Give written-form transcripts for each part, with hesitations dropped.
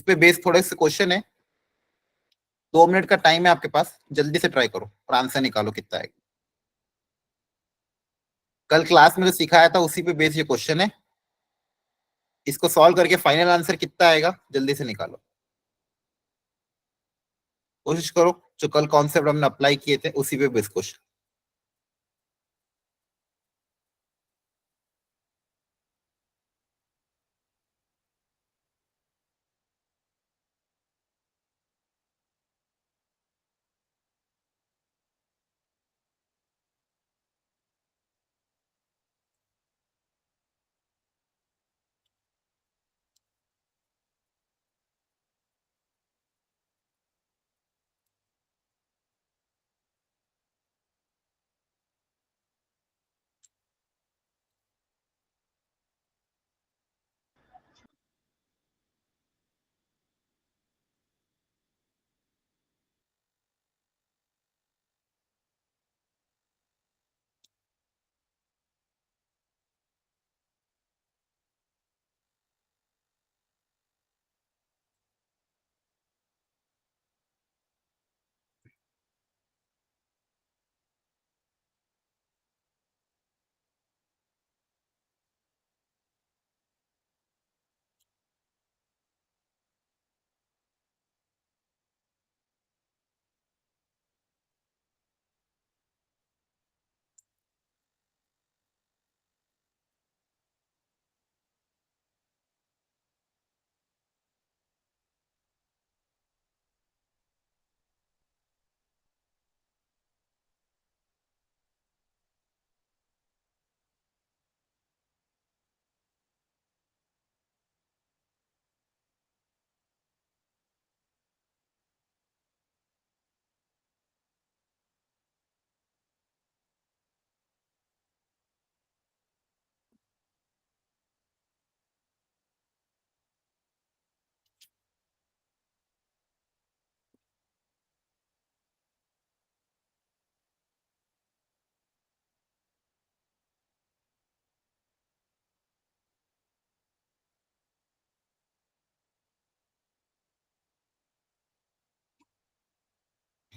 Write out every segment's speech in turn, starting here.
उस पे बेस थोड़े से क्वेश्चन है, 2 मिनट का टाइम है आपके पास, जल्दी से ट्राई करो और आंसर निकालो कितना है। कल क्लास में जो सिखाया था उसी पे बेस ये क्वेश्चन है, इसको सॉल्व करके फाइनल आंसर कितना आएगा जल्दी से निकालो, कोशिश करो। जो कल कॉन्सेप्ट हमने अप्लाई किए थे उसी पे बेस क्वेश्चन।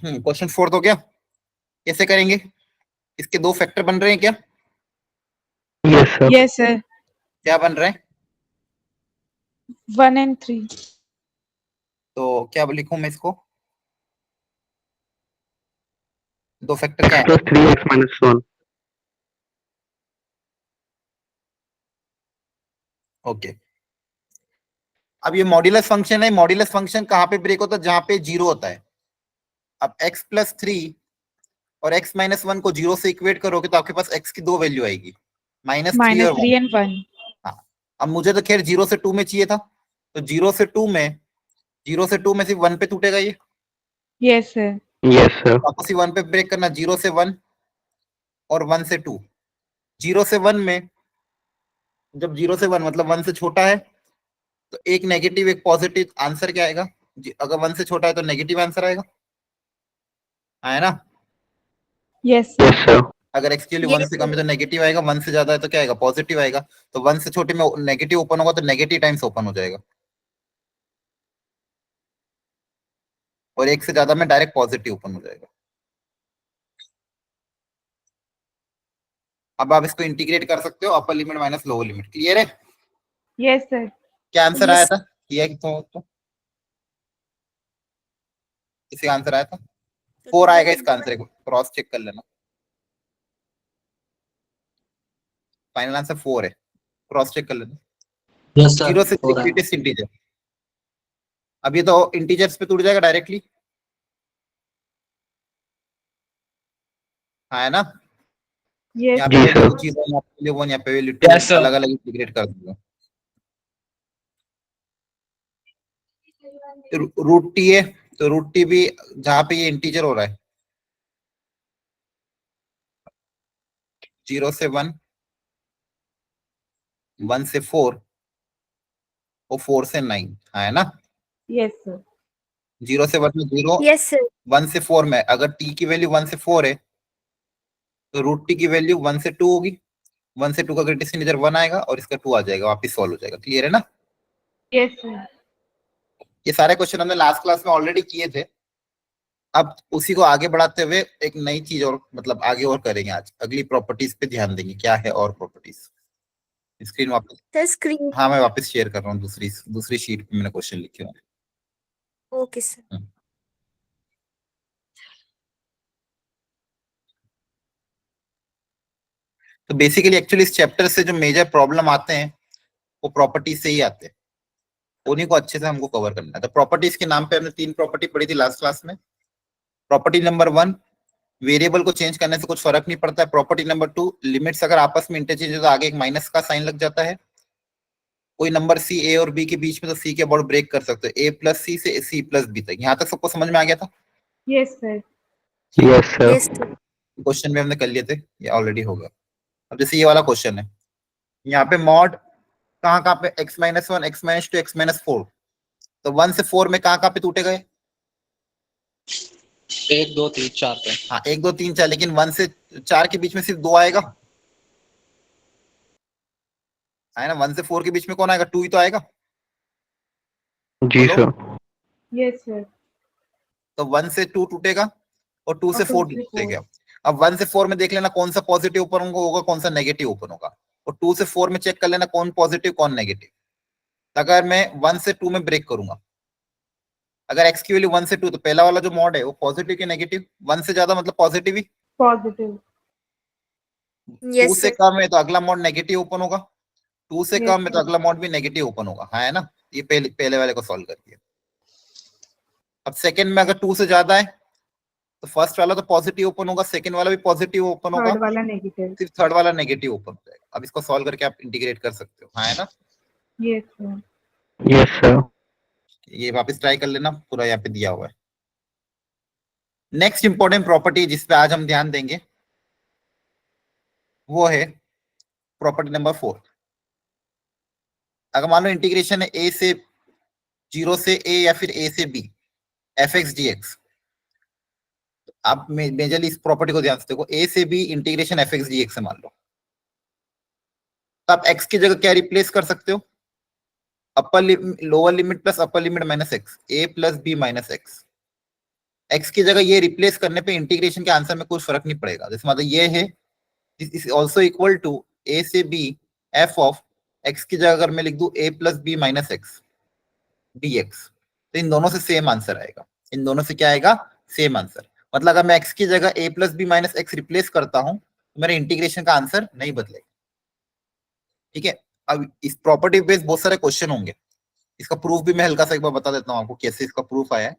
क्वेश्चन 4 तो क्या कैसे करेंगे, इसके 2 फैक्टर बन रहे हैं क्या? Yes sir. Yes sir. क्या बन रहे हैं? 1 and 3। तो क्या लिखूं मैं इसको? 2 फैक्टर क्या है? Plus 3x-1। ओके, अब ये मॉड्यूलस फंक्शन है। मॉड्यूलस फंक्शन कहाँ पे ब्रेक होता है? जहां पे 0 होता है। अब x+3 और x-1 को 0 से इक्वेट करोगे तो आपके पास x की 2 वैल्यू आएगी, -3 और 1। -3 and 1। हाँ, अब मुझे तो खैर 0 से 2 में चाहिए था, तो 0 से 2 में सिर्फ 1 पे टूटेगा ये। Yes sir. Yes sir. वापस ही 1 पे ब्रेक करना, 0 से 1 और 1 से 2। 0 से 1 में, जब 0 से 1 मतलब 1 से छोटा है तो एक नेगेटिव एक पॉजिटिव, आंसर क्या आएगा? अगर 1 से छोटा है तो नेगेटिव आंसर आएगा, है ना? Yes yes sir. सर। अगर x की वैल्यू 1 से कम है तो नेगेटिव आएगा, 1 से ज्यादा है तो क्या आएगा? पॉजिटिव आएगा। तो 1 से छोटे में नेगेटिव ओपन होगा तो नेगेटिव टाइम्स ओपन हो जाएगा, और 1 से ज्यादा में डायरेक्ट पॉजिटिव ओपन हो जाएगा। अब आप इसको इंटीग्रेट कर सकते हो, upper limit minus lower limit. Clear है? Yes sir. क्या आंसर आया था? किया कि तो इसी आंसर आया था 4 आएगा इसका आंसर, क्रॉस चेक कर लेना। फाइनल आंसर 4 है, क्रॉस चेक कर लेना। Yes sir. 0 से ग्रेटेस्ट इंटीजर। अब ये तो इंटीजर्स पे टूट जाएगा डायरेक्टली, है ना? यस यहाँ पे जी वैल्यू सर। 0, यहाँ पे वैल्यू 1, यहाँ पे वैल्यू 2, Yes, sir. अलग अलग इंटीग्रेट कर दूंगा। रूट टी है तो रूट टी भी जहां पे ये इंटीजर हो रहा है, 0 से 1, 1 से 4 और 4 से 9, है ना? Yes sir. 0 से 1 में 0, यस सर। 1 से 4 में अगर टी की वैल्यू 1 से 4 है तो रूट टी की वैल्यू 1 से 2 होगी। 1 से 2 का ग्रेटेस्ट इंटीजर 1 आएगा और इसका 2 आ जाएगा, वापिस सॉल्व हो जाएगा। क्लियर है ना? Yes sir. ये सारे क्वेश्चन हमने लास्ट क्लास में ऑलरेडी किए थे। अब उसी को आगे बढ़ाते हुए एक नई चीज और मतलब आगे और करेंगे। आज अगली प्रॉपर्टीज पे ध्यान देंगे, क्या है और प्रॉपर्टीज। स्क्रीन वापस, सर स्क्रीन। हाँ मैं वापस शेयर कर रहा हूँ, दूसरी शीट पे मैंने क्वेश्चन लिखे हुए हैं। Okay sir. तो बेसिकली एक्चुअली इस चैप्टर से जो मेजर प्रॉब्लम आते हैं वो प्रॉपर्टीज से ही आते हैं, उन्हीं को अच्छे से हमको कवर करना है। तो प्रॉपर्टीज के नाम पे हमने 3 प्रॉपर्टी पढ़ी थी लास्ट क्लास में। प्रॉपर्टी नंबर 1, वेरिएबल को चेंज करने से कुछ फर्क नहीं पड़ता है। प्रॉपर्टी नंबर 2, लिमिट्स अगर आपस में इंटरचेंज हो तो आगे एक माइनस का साइन लग जाता है। कोई नंबर सी ए और बी के बीच में तो सी के अबाउट ब्रेक कर सकते हो, ए प्लस सी से सी प्लस बी तक। यहाँ तक सबको समझ में आ गया था? Yes, sir. Yes, sir. Yes sir. Question भी हमने कर लिए थे, ये ऑलरेडी होगा। अब जैसे ये वाला क्वेश्चन है, यहाँ पे मॉड कहाँ पे x-1, x-2, x-4, तो 1 से 4 में कहाँ पे टूटे गए? 1 2 3 4 पे। हाँ 1 2 3 4, लेकिन 1 से 4 के बीच में सिर्फ 2 आएगा, है ना? 1 से 4 के बीच में कौन आएगा? 2 ही तो आएगा। जी बोलो। सर। Yes, sir. तो 1 से 2 टूटेगा और 2 से और 4 2 से टूटेगा। अब 1 से 4 में देख लेना कौन सा पॉजिटिव ओपन होगा, कौन सा नेगेटिव ओपन होगा, और 2 से 4 में चेक कर लेना कौन पॉजिटिव कौन नेगेटिव। अगर मैं 1 से 2 में ब्रेक करूंगा, अगर x की वैल्यू 1 से 2, तो पहला वाला जो मॉड है वो पॉजिटिव की नेगेटिव? 1 से ज्यादा मतलब पॉजिटिव ही, Positive. 2 यस से सर। कम है तो अगला मॉड नेगेटिव ओपन होगा, 2 से Yes, कम है तो sir. अगला मॉड भी नेगेटिव ओपन होगा, हाँ है ना? ये पहले वाले को सॉल्व कर दिया। अब सेकंड में अगर 2 से ज्यादा है तो फर्स्ट वाला तो पॉजिटिव ओपन होगा, सेकंड वाला भी पॉजिटिव ओपन होगा, Third वाला negative. सिर्फ थर्ड वाला नेगेटिव ओपन हो जाएगा। अब इसको सॉल्व करके आप इंटीग्रेट कर सकते हो, हाँ है ना? Yes, sir. Yes, sir. ये वापस ट्राई कर लेना, पूरा यहाँ पे दिया हुआ है। नेक्स्ट इंपॉर्टेंट प्रॉपर्टी जिस पे आज हम ध्यान देंगे वो है प्रॉपर्टी नंबर 4। अगर मान लो इंटीग्रेशन है a से 0 से a या फिर a से b fx dx, आप मेजरली इस प्रॉपर्टी को ध्यान से देखो, a से b इंटीग्रेशन fx dx से मान लो, तो आप x की जगह क्या रिप्लेस कर सकते हो? Upper lower limit plus upper limit minus x, a plus b minus x. x की जगह ये रिप्लेस करने पे इंटीग्रेशन के आंसर में कुछ फर्क नहीं पड़ेगा। जैसे मतलब ये है this is also equal to a से b f ऑफ x की जगह अगर मैं लिख दूं a plus b minus x dx, तो इन दोनों से सेम आंसर आएगा। इन दोनों से क्या आएगा? Same answer. मतलब अगर मैं x की जगह a plus b minus x replace करता हूं तो मेरे इंटीग्रेशन का आंसर नहीं बदलेगा। ठीक है, अब इस प्रॉपर्टी बेस्ड बहुत सारे क्वेश्चन होंगे, इसका प्रूफ भी मैं हल्का सा एक बार बता देता हूँ आपको कैसे इसका प्रूफ आया है।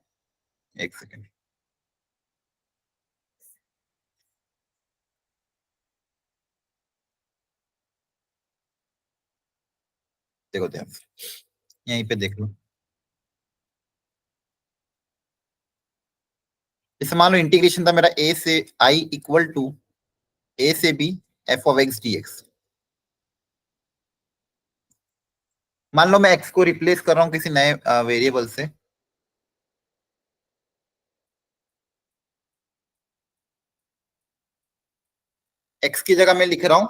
एक सेकेंड, देखो ध्यान से, यहीं पे देख लो। जैसे मान लो इंटीग्रेशन था मेरा a से i इक्वल टू a से b f of x dx। मान लो मैं x को रिप्लेस कर रहा हूं किसी नए वेरिएबल से, x की जगह मैं लिख रहा हूं,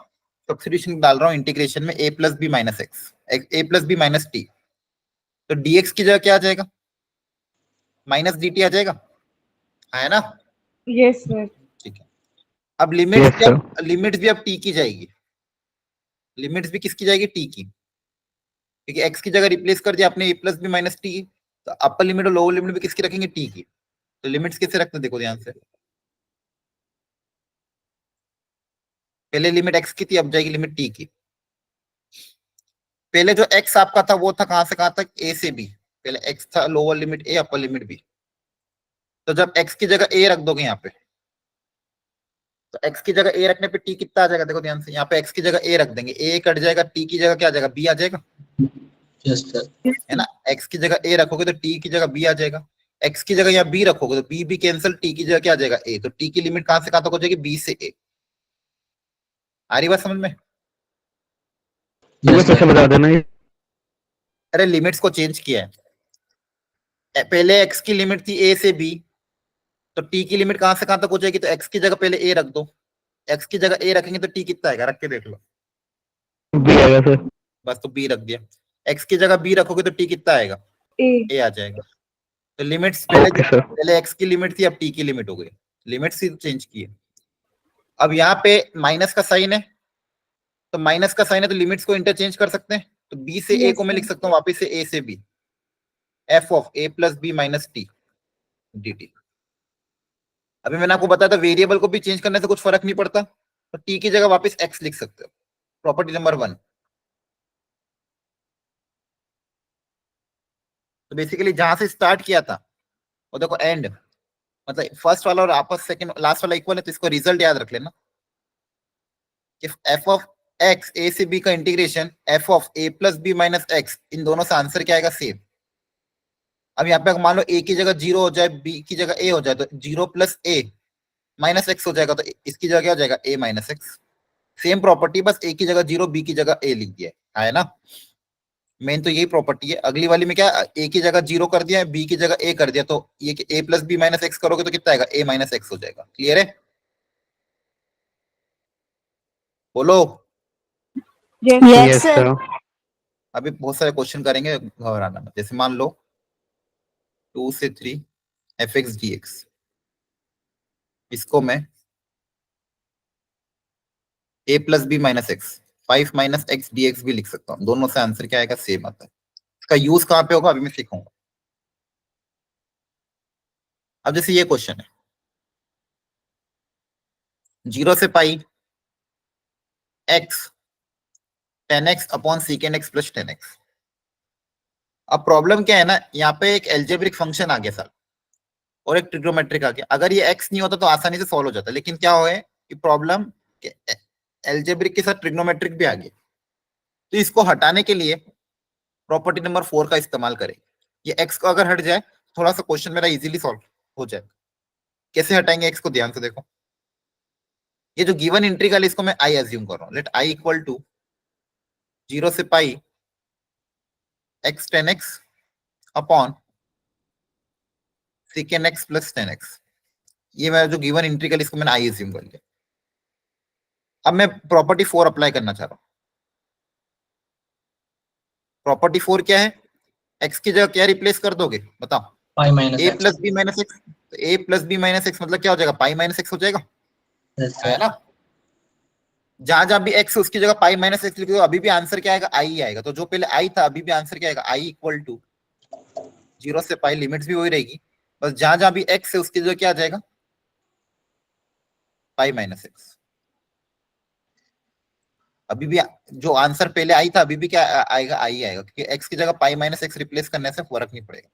सब्स्टिट्यूशन डाल रहा हूं इंटीग्रेशन में a plus B minus x, a plus B minus t, तो dx की जगह क्या आ जाएगा? माइनस dt आ जाएगा, है ना? Yes, sir. ठीक है। अब लिमिट Yes, sir. लिमिट्स भी अब t की जाएगी, लिमिट्स भी किसकी जाएगी? t की, क्योंकि x की जगह रिप्लेस कर दिया आपने a plus B minus t, तो अपर लिमिट और लोअर लिमिट भी किसकी रखेंगे? t की। तो लिमिट्स किससे रखते हैं देखो ध्यान से, पहले लिमिट x की थी, अब जाएगी लिमिट t की। पहले जो x आपका था वो था कहां से कहां तक? a से b, पहले x था lower limit a upper limit b, तो जब x की जगह a रख दोगे यहाँ पे, तो x की जगह a रखने पे t कितना आ जाएगा? देखो ध्यान से, यहाँ पे x की जगह a रख देंगे, a कट जाएगा, t की जगह क्या आ जाएगा? b आ जाएगा, यस सर। है ना? x की जगह a रखोगे तो t की जगह b आ जाएगा, x की जगह यहाँ b रखोगे तो b भी कैंसिल, t की जगह क्या आ जाएगा? a, तो t की लिमिट कहां से कहां तक हो जाएगी? b से a। आ रही बात समझ में? ये यस कैसे सर। बता देना ये? अरे लिमिट्स को चेंज किया है, पहले x की लिमिट थी a से b, तो t की लिमिट कहां से कहां तक हो जाएगी? तो x की जगह पहले a रख दो, x की जगह a रखेंगे तो t कितना आएगा? रख के देख लो, B आएगा सर। बस तो b रख दिया। x की जगह b रखोगे तो t कितना आएगा? A. ए आ जाएगा। तो लिमिट्स पहले Okay, sir. पहले एक्स की लिमिट थी, अब टी की लिमिट हो गई, लिमिट्स ही चेंज की है। अब यहाँ पे माइनस का साइन है, तो माइनस का साइन है तो लिमिट्स को इंटरचेंज कर सकते हैं। तो बी से ए Yes, को मैं sir. लिख सकता हूँ वापिस से ए से b, f of A plus B minus t d t. अभी मैंने आपको बताया था वेरिएबल को भी चेंज करने से कुछ फर्क नहीं पड़ता, तो टी की जगह वापस एक्स लिख सकते हो। Property number 1। तो बेसिकली जहां से स्टार्ट किया था वो देखो एंड, मतलब फर्स्ट वाला और आपस सेकंड लास्ट वाला इक्वल है, तो इसको रिजल्ट याद रख लेना कि एफ ऑफ एक्स ए से बी का integration f of A plus B minus x, इन दोनों से आंसर क्या आएगा सेम। अब यहाँ पे मान लो ए की जगह 0 हो जाए, बी की जगह ए हो जाए, तो 0 प्लस ए माइनस एक्स हो जाएगा, तो इसकी जगह क्या हो जाएगा ए माइनस एक्स। सेम प्रॉपर्टी, बस ए की जगह 0 बी की जगह ए लिख दिया है ना। मेन तो यही प्रॉपर्टी है। अगली वाली में क्या, ए की जगह 0 कर दिया है, बी की जगह ए कर दिया, तो ये ए प्लस बी माइनस एक्स करोगे तो कितना आएगा ए माइनस एक्स हो जाएगा। क्लियर है? बोलो। Yes. Yes, sir. अभी बहुत सारे क्वेश्चन करेंगे, घबराना मत। जैसे मान लो 2 से 3 एफ एक्स डी एक्स, इसको मैं A plus B minus x 5 minus x d x भी लिख सकता हूँ। दोनों से आंसर क्या आएगा सेम आता है। इसका यूज कहाँ पे होगा अभी मैं सीखूंगा। अब जैसे ये क्वेश्चन है 0 से pi x 10x upon secant x plus 10x। अब प्रॉब्लम क्या है ना, यहाँ पे एक एल्जेब्रिक फंक्शन आ गया सर और एक ट्रिग्नोमेट्रिक आ गया। अगर ये x नहीं होता तो आसानी से सॉल्व हो जाता, लेकिन क्या हो है कि प्रॉब्लम एल्जेब्रिक के साथ ट्रिग्नोमेट्रिक भी आ गया। तो इसको हटाने के लिए प्रॉपर्टी नंबर 4 का इस्तेमाल करें। ये x को अगर हट जाए थोड़ा सा क्वेश्चन मेरा इजीली सॉल्व हो जाए। कैसे हटाएंगे x को, ध्यान से देखो। ये जो गिवन इंटीग्रल इसको मैं i एज्यूम कर रहा हूँ। लेट i इक्वल टू 0 से पाई x 10x upon secant x plus 10x। ये मेरा जो गिवन इंटीग्रल इसको मैंने i एज्यूम कर लिया। अब मैं प्रॉपर्टी 4 अप्लाई करना चाह रहा हूँ। प्रॉपर्टी 4 क्या है, x की जगह क्या रिप्लेस कर दोगे बताओ? Pi minus a x. Plus B minus x. a plus B minus x मतलब क्या हो जाएगा पाई माइनस एक्स हो जाएगा, है ना। जहां जहां भी x है उसकी जगह पाई माइनस एक्स लिख दो, अभी भी आंसर क्या आएगा आई आएगा। तो जो पहले आई था अभी भी आंसर क्या आएगा आई इक्वल टू 0 से पाई, लिमिट्स भी वही रहेगी, बस जहां जहां भी x है उसकी जगह क्या आ जाएगा पाई माइनस एक्स। अभी भी जो आंसर पहले आई था अभी भी क्या आएगा आई आएगा, क्योंकि x की जगह पाई माइनस एक्स रिप्लेस करने से फर्क नहीं पड़ेगा।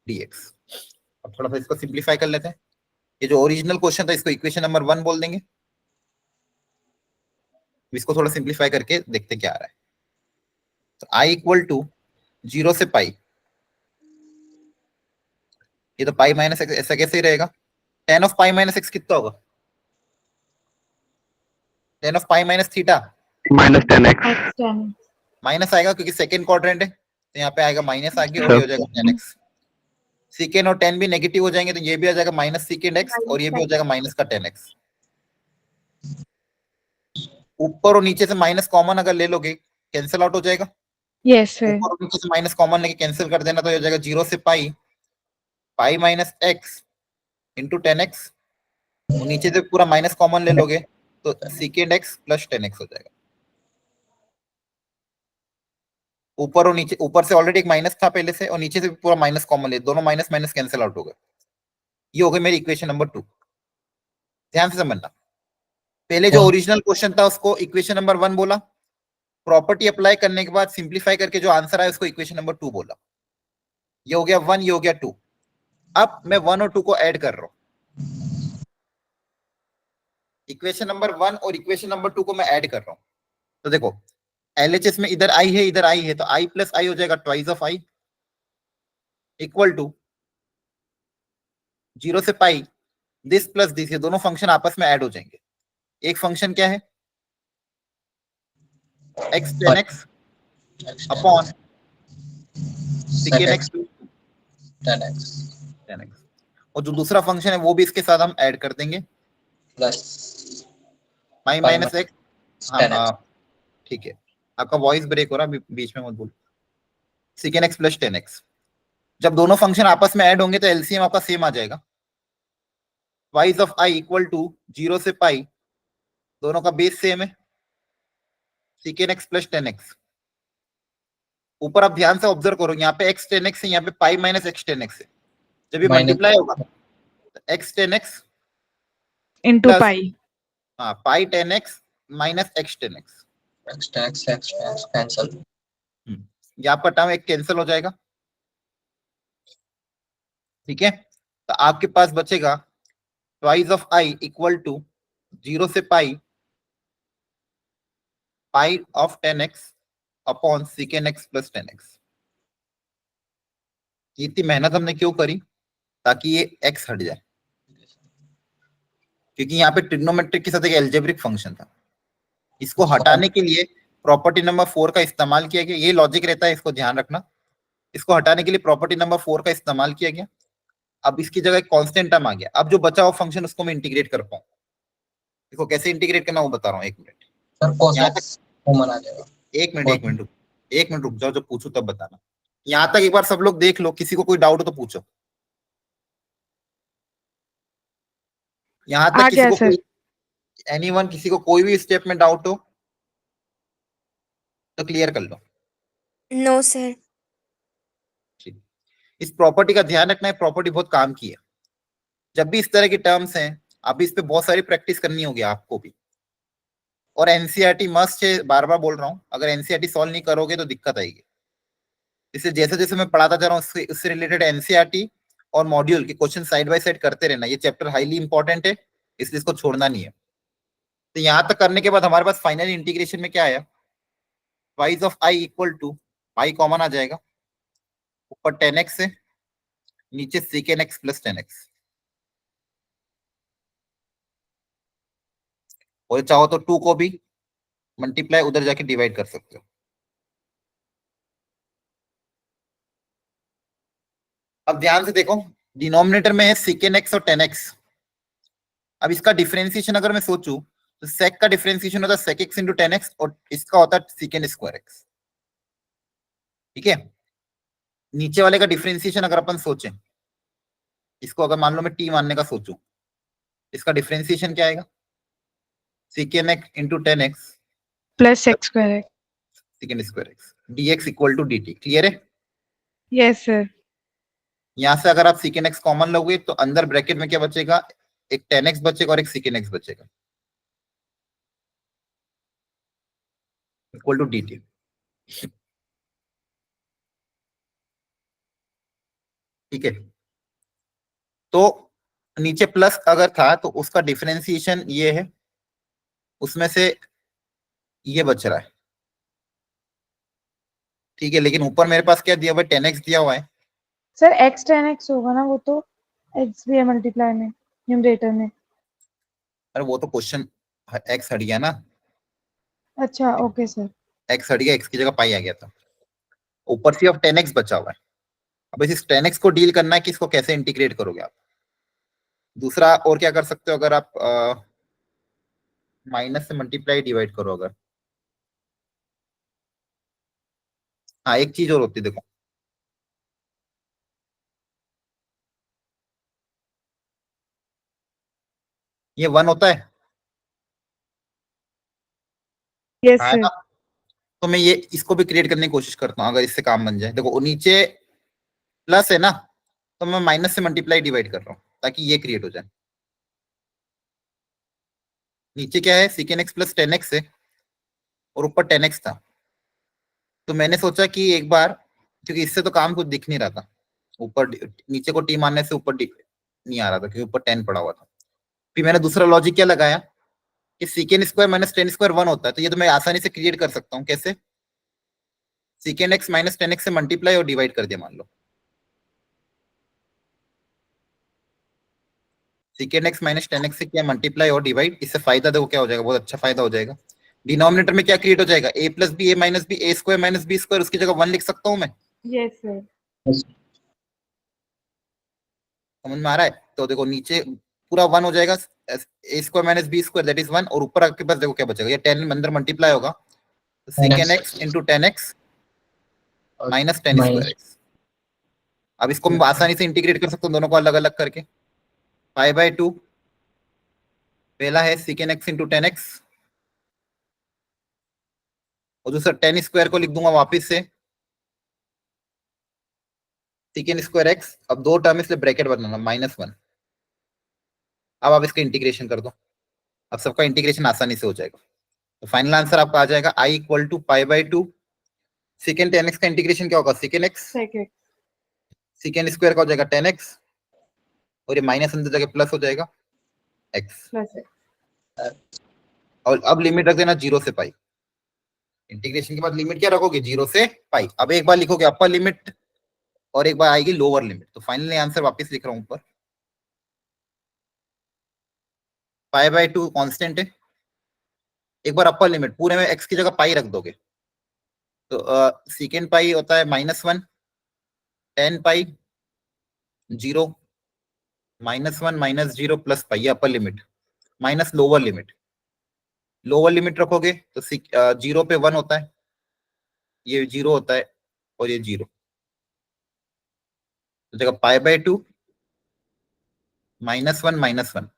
dx। अब थोड़ा सा इसको सिंप्लीफाई कर लेते हैं। ये जो ओरिजिनल क्वेश्चन था इसको इक्वेशन नंबर 1 बोल देंगे। इसको थोड़ा सिंप्लीफाई करके देखते क्या आ रहा है। तो i इक्वल टू 0 से पाई, ये तो पाई माइनस एक्स ऐसा कैसे ही रहेगा। 10 ऑफ पाई माइनस एक्स कितना होगा, 10 of pi minus theta Minus 10x. X 10. Minus आएगा क्योंकि सेकंड क्वाड्रेंट है, तो यहाँ पे आएगा माइनस आगे और ये हो जाएगा 10x। सीकेंड और 10 भी नेगेटिव हो जाएंगे तो ये भी आ जाएगा माइनस सीकेंड एक्स और ये भी हो जाएगा माइनस का 10x। ऊपर और नीचे से माइनस कॉमन अगर ले लोगे कैंसिल आउट हो जाएगा। Yes, sir. ऊपर और नीचे से माइनस कॉमन लेके कैंसिल कर देना तो हो जाएगा 0 से pi pi minus x into 10x, और नीचे से पूरा माइनस कॉमन ले लोगे तो सीकेंड एक्स प्लस 10x हो जाएगा। ऊपर और नीचे, ऊपर से ऑलरेडी एक माइनस था पहले से और नीचे से पूरा माइनस कॉमन ले, दोनों माइनस माइनस कैंसिल आउट हो गए। ये हो गई मेरी इक्वेशन नंबर 2। ध्यान से समझना, पहले जो ओरिजिनल क्वेश्चन था उसको इक्वेशन नंबर 1 बोला, प्रॉपर्टी अप्लाई करने के बाद सिंप्लीफाई करके जो आंसर आया उसको इक्वेशन नंबर 2 बोला। ये हो गया 1, ये हो गया 2। अब मैं 1 और 2 को ऐड कर रहा हूं। इक्वेशन नंबर 1 और इक्वेशन नंबर 2 को मैं ऐड कर रहा हूं। तो देखो एलएचएस में इधर आई है इधर आई है, तो आई प्लस आई हो जाएगा twice of I equal to 0 से पाई दिस प्लस दिस, ये दोनों फंक्शन आपस में ऐड हो जाएंगे। एक फंक्शन क्या है x 10x upon secant x 10x, और जो दूसरा फंक्शन है वो भी इसके साथ हम ऐड कर देंगे प्लस पाई माइनस एक्स ठीक है, आपका वॉइस ब्रेक हो रहा है, बीच में मत बोलो। सीकेन एक्स प्लस 10x, जब दोनों फंक्शन आपस में ऐड होंगे तो एलसीएम आपका सेम आ जाएगा। Twice of I equal to 0 से पाई, दोनों का बेस सेम है, सीकेन एक्स प्लस 10x। ऊपर आप ध्यान से ऑब्जर्व करो, यहाँ पे x 10x है, यहाँ पे पाई माइनस x 10x है। जब ये Minus- मल्टीप्लाई होगा तो x 10x Into Plus- pi. हाँ पाई 10x minus x 10x, X cancel. यहाँ पर टर्म एक कैंसिल हो जाएगा। ठीक है, तो आपके पास बचेगा twice of I equal to 0 से pi pi of 10x upon secant x plus 10x। इतनी मेहनत हमने क्यों करी? ताकि ये x हट जाए, क्योंकि यहाँ पे ट्रिग्नोमेट्रिक के साथ एक एल्जेब्रिक फंक्शन था। इसको हटाने के लिए प्रॉपर्टी नंबर 4 का इस्तेमाल किया गया। ये लॉजिक रहता है, इसको ध्यान रखना। इसको हटाने के लिए प्रॉपर्टी नंबर 4 का इस्तेमाल किया गया। अब इसकी जगह एक कांस्टेंट टर्म आ गया। अब जो बचा हुआ फंक्शन उसको मैं इंटीग्रेट कर पाऊँ, इसको कैसे इंटीग्रेट करना वो बता रहा हूँ, एक मिनट। सर cos यहाँ x कॉमन आ जाएगा। एक मिनट रुक जाओ, जब पूछू तब बताना। यहाँ तक एक बार सब लोग देख लो, किसी को कोई डाउट हो तो पूछो। यहाँ आ तक किसी गया को सर। कोई एनीवन, किसी को कोई भी स्टेप में डाउट हो तो क्लियर कर लो। No sir. ठीक, इस प्रॉपर्टी का ध्यान रखना है, प्रॉपर्टी बहुत काम की है। जब भी इस तरह की टर्म्स हैं, अभी इस पे बहुत सारी प्रैक्टिस करनी होगी आपको भी। और एनसीईआरटी मस्ट है, बार बार बोल रहा हूँ, अगर एनसीईआरटी सॉल्व नहीं करोगे तो दिक्कत आएगी। इससे जैसे जैसे मैं पढ़ाता जा रहा हूँ उससे रिलेटेड एनसीईआरटी और मॉड्यूल के क्वेश्चन साइड बाय साइड करते रहना। ये चैप्टर हाईली इंपॉर्टेंट है, इसलिए इसको छोड़ना नहीं है। तो यहां तक करने के बाद हमारे पास फाइनल इंटीग्रेशन में क्या आया, twice of I equal to pi common आ जाएगा, ऊपर 10x है, नीचे सीकेन एक्स प्लस 10x। और चाहो तो 2 को भी मल्टीप्लाई उधर जाके डिवाइड कर सकते हो। अब ध्यान से देखो, डिनोमिनेटर में है सीकेन एक्स और 10x। अब इसका डिफरेंशिएशन अगर मैं सोचूं तो सेक का डिफरेंशिएशन होता है सेक एक्स इंटू 10x और इसका होता है सीकेन स्क्वायर एक्स। ठीक है, नीचे वाले का डिफरेंशिएशन अगर अपन सोचें, इसको अगर मान लो मैं टी मानने का सोचूं, इसका डिफरेंशिएशन क्या आएगा, secant x into 10x Plus x square. Secant square x dx equal to dt। Clear है? Yes sir. यहां से अगर आप सीकेन एक्स कॉमन लोगे तो अंदर ब्रैकेट में क्या बचेगा, एक 10x बचेगा और एक सीकेन एक्स बचेगा, इक्वल टू dt। ठीक है, तो नीचे प्लस अगर था तो उसका डिफरेंशिएशन ये है, उसमें से ये बच रहा है। ठीक है, लेकिन ऊपर मेरे पास क्या दिया हुआ है, 10x दिया हुआ है। सर x 10x होगा ना, वो तो x भी है मल्टीप्लाई में, न्यूमरेटर में। अरे वो तो क्वेश्चन x हट गया ना, अच्छा ओके सर। x हट गया, x की जगह पाई आ गया था, ऊपर से अब 10x बचा हुआ है। अब इस 10x को डील करना है कि इसको कैसे इंटीग्रेट करोगे आप। दूसरा और क्या कर सकते हो, अगर आप माइनस से मल्टीप्लाई डिवाइड करो अगर, हाँ एक चीज और होती है, देखो ये 1 होता है, यस हाँ है सर। ना? तो मैं ये इसको भी क्रिएट करने की कोशिश करता हूँ, अगर इससे काम बन जाए। देखो नीचे प्लस है ना, तो मैं माइनस से मल्टीप्लाई डिवाइड कर रहा हूँ ताकि ये क्रिएट हो जाए। नीचे क्या है, सीकेन एक्स प्लस 10x है और ऊपर 10x था। तो मैंने सोचा कि एक बार, क्योंकि इससे तो काम कुछ दिख नहीं रहा था, ऊपर नीचे को टी मारने से ऊपर नहीं आ रहा था, क्योंकि ऊपर 10 पड़ा हुआ था। फिर मैंने दूसरा लॉजिक क्या लगाया कि सीकेन स्क्वायर माइनस 10 स्क्वायर 1 होता है, तो ये तो मैं आसानी से क्रिएट कर सकता हूँ। कैसे, सीकेन एक्स माइनस 10x से मल्टीप्लाई और डिवाइड कर दिया मान लो, सीकेन एक्स माइनस 10x से किया मल्टीप्लाई और डिवाइड। इससे फायदा देखो क्या हो जाएगा, बहुत अच्छा फायदा हो जाएगा। डिनोमिनेटर में क्या क्रिएट हो जाएगा, a plus b, a minus b, a square minus B square, उसकी जगह 1 लिख सकता हूँ मैं। Yes sir. समझ में आ रहा है? तो देखो नीचे पूरा 1 हो जाएगा, A square minus B square that is 1, और ऊपर आपके पास देखो क्या बचेगा, ये 10 अंदर मल्टीप्लाई होगा second x into 10x minus 10 square x. अब इसको मैं आसानी से इंटीग्रेट कर सकता हूँ दोनों को अलग अलग करके। पाई बाय 2 पहला है सेकेंड एक्स इंटू 10x और दूसरा 10 स्क्वायर को लिख दूंगा वापिस से सेकेंड स्क्वायर एक्स। अब दो टर्म इसलिए ब्रैकेट बनाना -1। अब आप इसका इंटीग्रेशन कर दो, अब सबका इंटीग्रेशन आसानी से हो जाएगा। तो फाइनल आंसर आपका आ जाएगा i equal to pi by 2 second 10x का इंटीग्रेशन क्या होगा second x, second second square का हो जाएगा 10x और ये माइनस अंदर जगह प्लस हो जाएगा x। प्लस और अब लिमिट रख देना 0 से पाई। इंटीग्रेशन के बाद लिमिट क्या रखोगे 0 से पाई। अब एक बार लिखोगे अपर लिमिट और एक बार आएगी लोअर लिमिट। तो फाइनली आंसर वापस लिख रहा हूं ऊपर, पाई बाय 2 कांस्टेंट है। एक बार अपर लिमिट पूरे में x की जगह पाई रख दोगे तो सेकेंड पाई होता है -1, 10 पाई 0 -1 -0 प्लस पाई, ये अपर limit minus lower limit. Lower limit रखोगे तो 0 पे 1 होता है, ये 0 होता है और ये 0 तो जगह पाई बाय 2 -1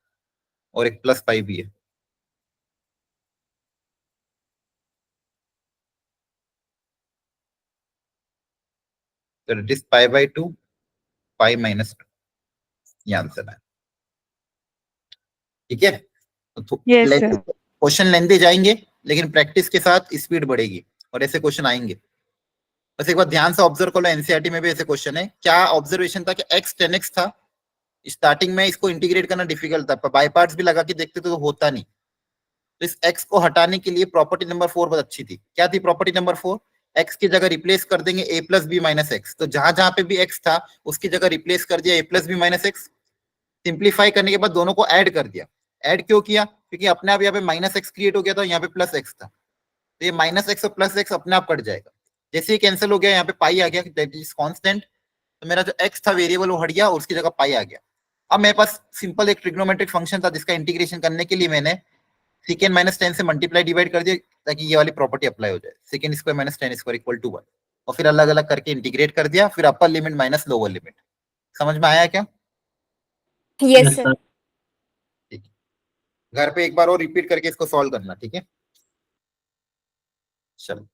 और एक प्लस पाई भी है। तो इट इज पाई बाय 2 पाई -2 ये आंसर है। ठीक है, यस सर। क्वेश्चन लेंदे जाएंगे लेकिन प्रैक्टिस के साथ स्पीड बढ़ेगी और ऐसे क्वेश्चन आएंगे। बस एक बार ध्यान से ऑब्जर्व कर लो, एनसीईआरटी में भी ऐसे क्वेश्चन है। क्या ऑब्जर्वेशन था कि x 10x था, स्टार्टिंग में इसको इंटीग्रेट करना डिफिकल्ट था, पर बाय पार्ट्स भी लगा के देखते तो होता नहीं। तो इस x को हटाने के लिए प्रॉपर्टी नंबर 4 बहुत अच्छी थी। क्या थी प्रॉपर्टी नंबर 4? x की जगह रिप्लेस कर देंगे a plus B minus x. तो जहां जहां पे भी x था उसकी जगह रिप्लेस कर दिया a plus B minus x. Simplify करने के बाद दोनों को ऐड कर दिया। ऐड क्यों किया? क्योंकि अपने आप यहाँ पे माइनस एक्स क्रिएट हो गया था, यहाँ पे प्लस एक्स था, तो ये माइनस एक्स और प्लस एक्स अपने आप कट जाएगा। जैसे ही कैंसिल हो गया यहाँ पे पाई आ गया, दैट इज कांस्टेंट। तो मेरा जो एक्स था वेरिएबल वो हट गया और उसकी जगह पाई आ गया। अब मेरे पास सिंपल एक ट्रिग्नोमेट्रिक फंक्शन था जिसका इंटीग्रेशन करने के लिए मैंने सेकेंड -10 से मल्टीप्लाई डिवाइड कर दिया ताकि ये वाली प्रॉपर्टी अप्लाई हो जाए, second square minus 10 square equal to 1। और फिर अलग अलग करके इंटीग्रेट कर दिया, फिर अपर लिमिट माइनस लोअर लिमिट। समझ में आया क्या? Yes sir. ठीक है, घर पे एक बार और रिपीट करके इसको सॉल्व करना, ठीक है? चलो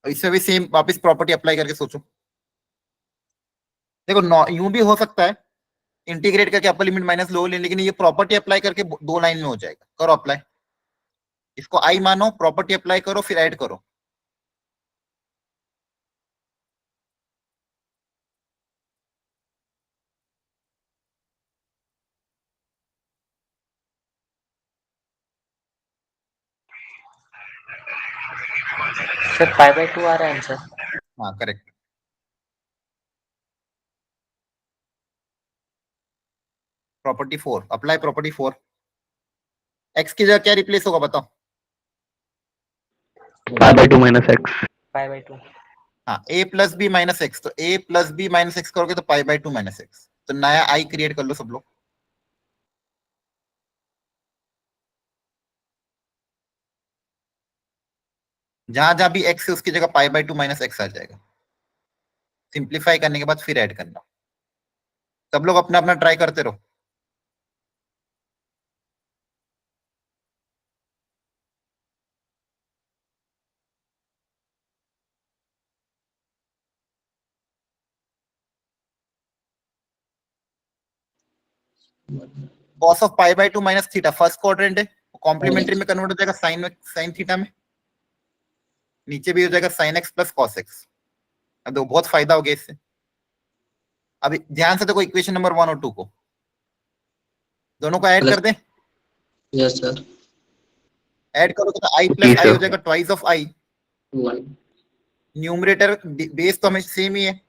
इसमें भी सेम वापस प्रॉपर्टी अप्लाई करके सोचो। देखो यूं भी हो सकता है इंटीग्रेट करके अपर लिमिट माइनस लोअर लिमिट, लेकिन ये प्रॉपर्टी अप्लाई करके दो लाइन में हो जाएगा। करो अप्लाई, इसको आई मानो, प्रॉपर्टी अप्लाई करो, फिर ऐड करो। सर पाई बाय 2 आ रहा है आंसर। हाँ correct. Property 4 apply, property 4। X की जगह क्या रिप्लेस होगा बताओ? pi by 2 minus x. Pi by 2। हाँ a plus B minus x, तो a plus B minus x करोगे तो पाई बाय 2 माइनस एक्स। तो नया आई क्रिएट कर लो सब लोग। जहां जहां भी एक्स है उसकी जगह पाई बाय 2 माइनस एक्स आ जाएगा। सिंप्लीफाई करने के बाद फिर ऐड करना। सब लोग अपना अपना ट्राई करते रहो। cos of pi by 2 minus theta first quadrant है, कॉम्प्लीमेंट्री में कन्वर्ट हो जाएगा साइन थीटा में। नीचे भी हो जाएगा sine x plus cos x. अब देखो बहुत फायदा हो गया इससे। अभी ध्यान से देखो इक्वेशन नंबर 1 और 2 को, दोनों को ऐड कर दें। Yes sir. ऐड करोगे तो आई जी प्लस आई हो सर। जाएगा twice of I. 1 numerator base तो हमें सेम ही है,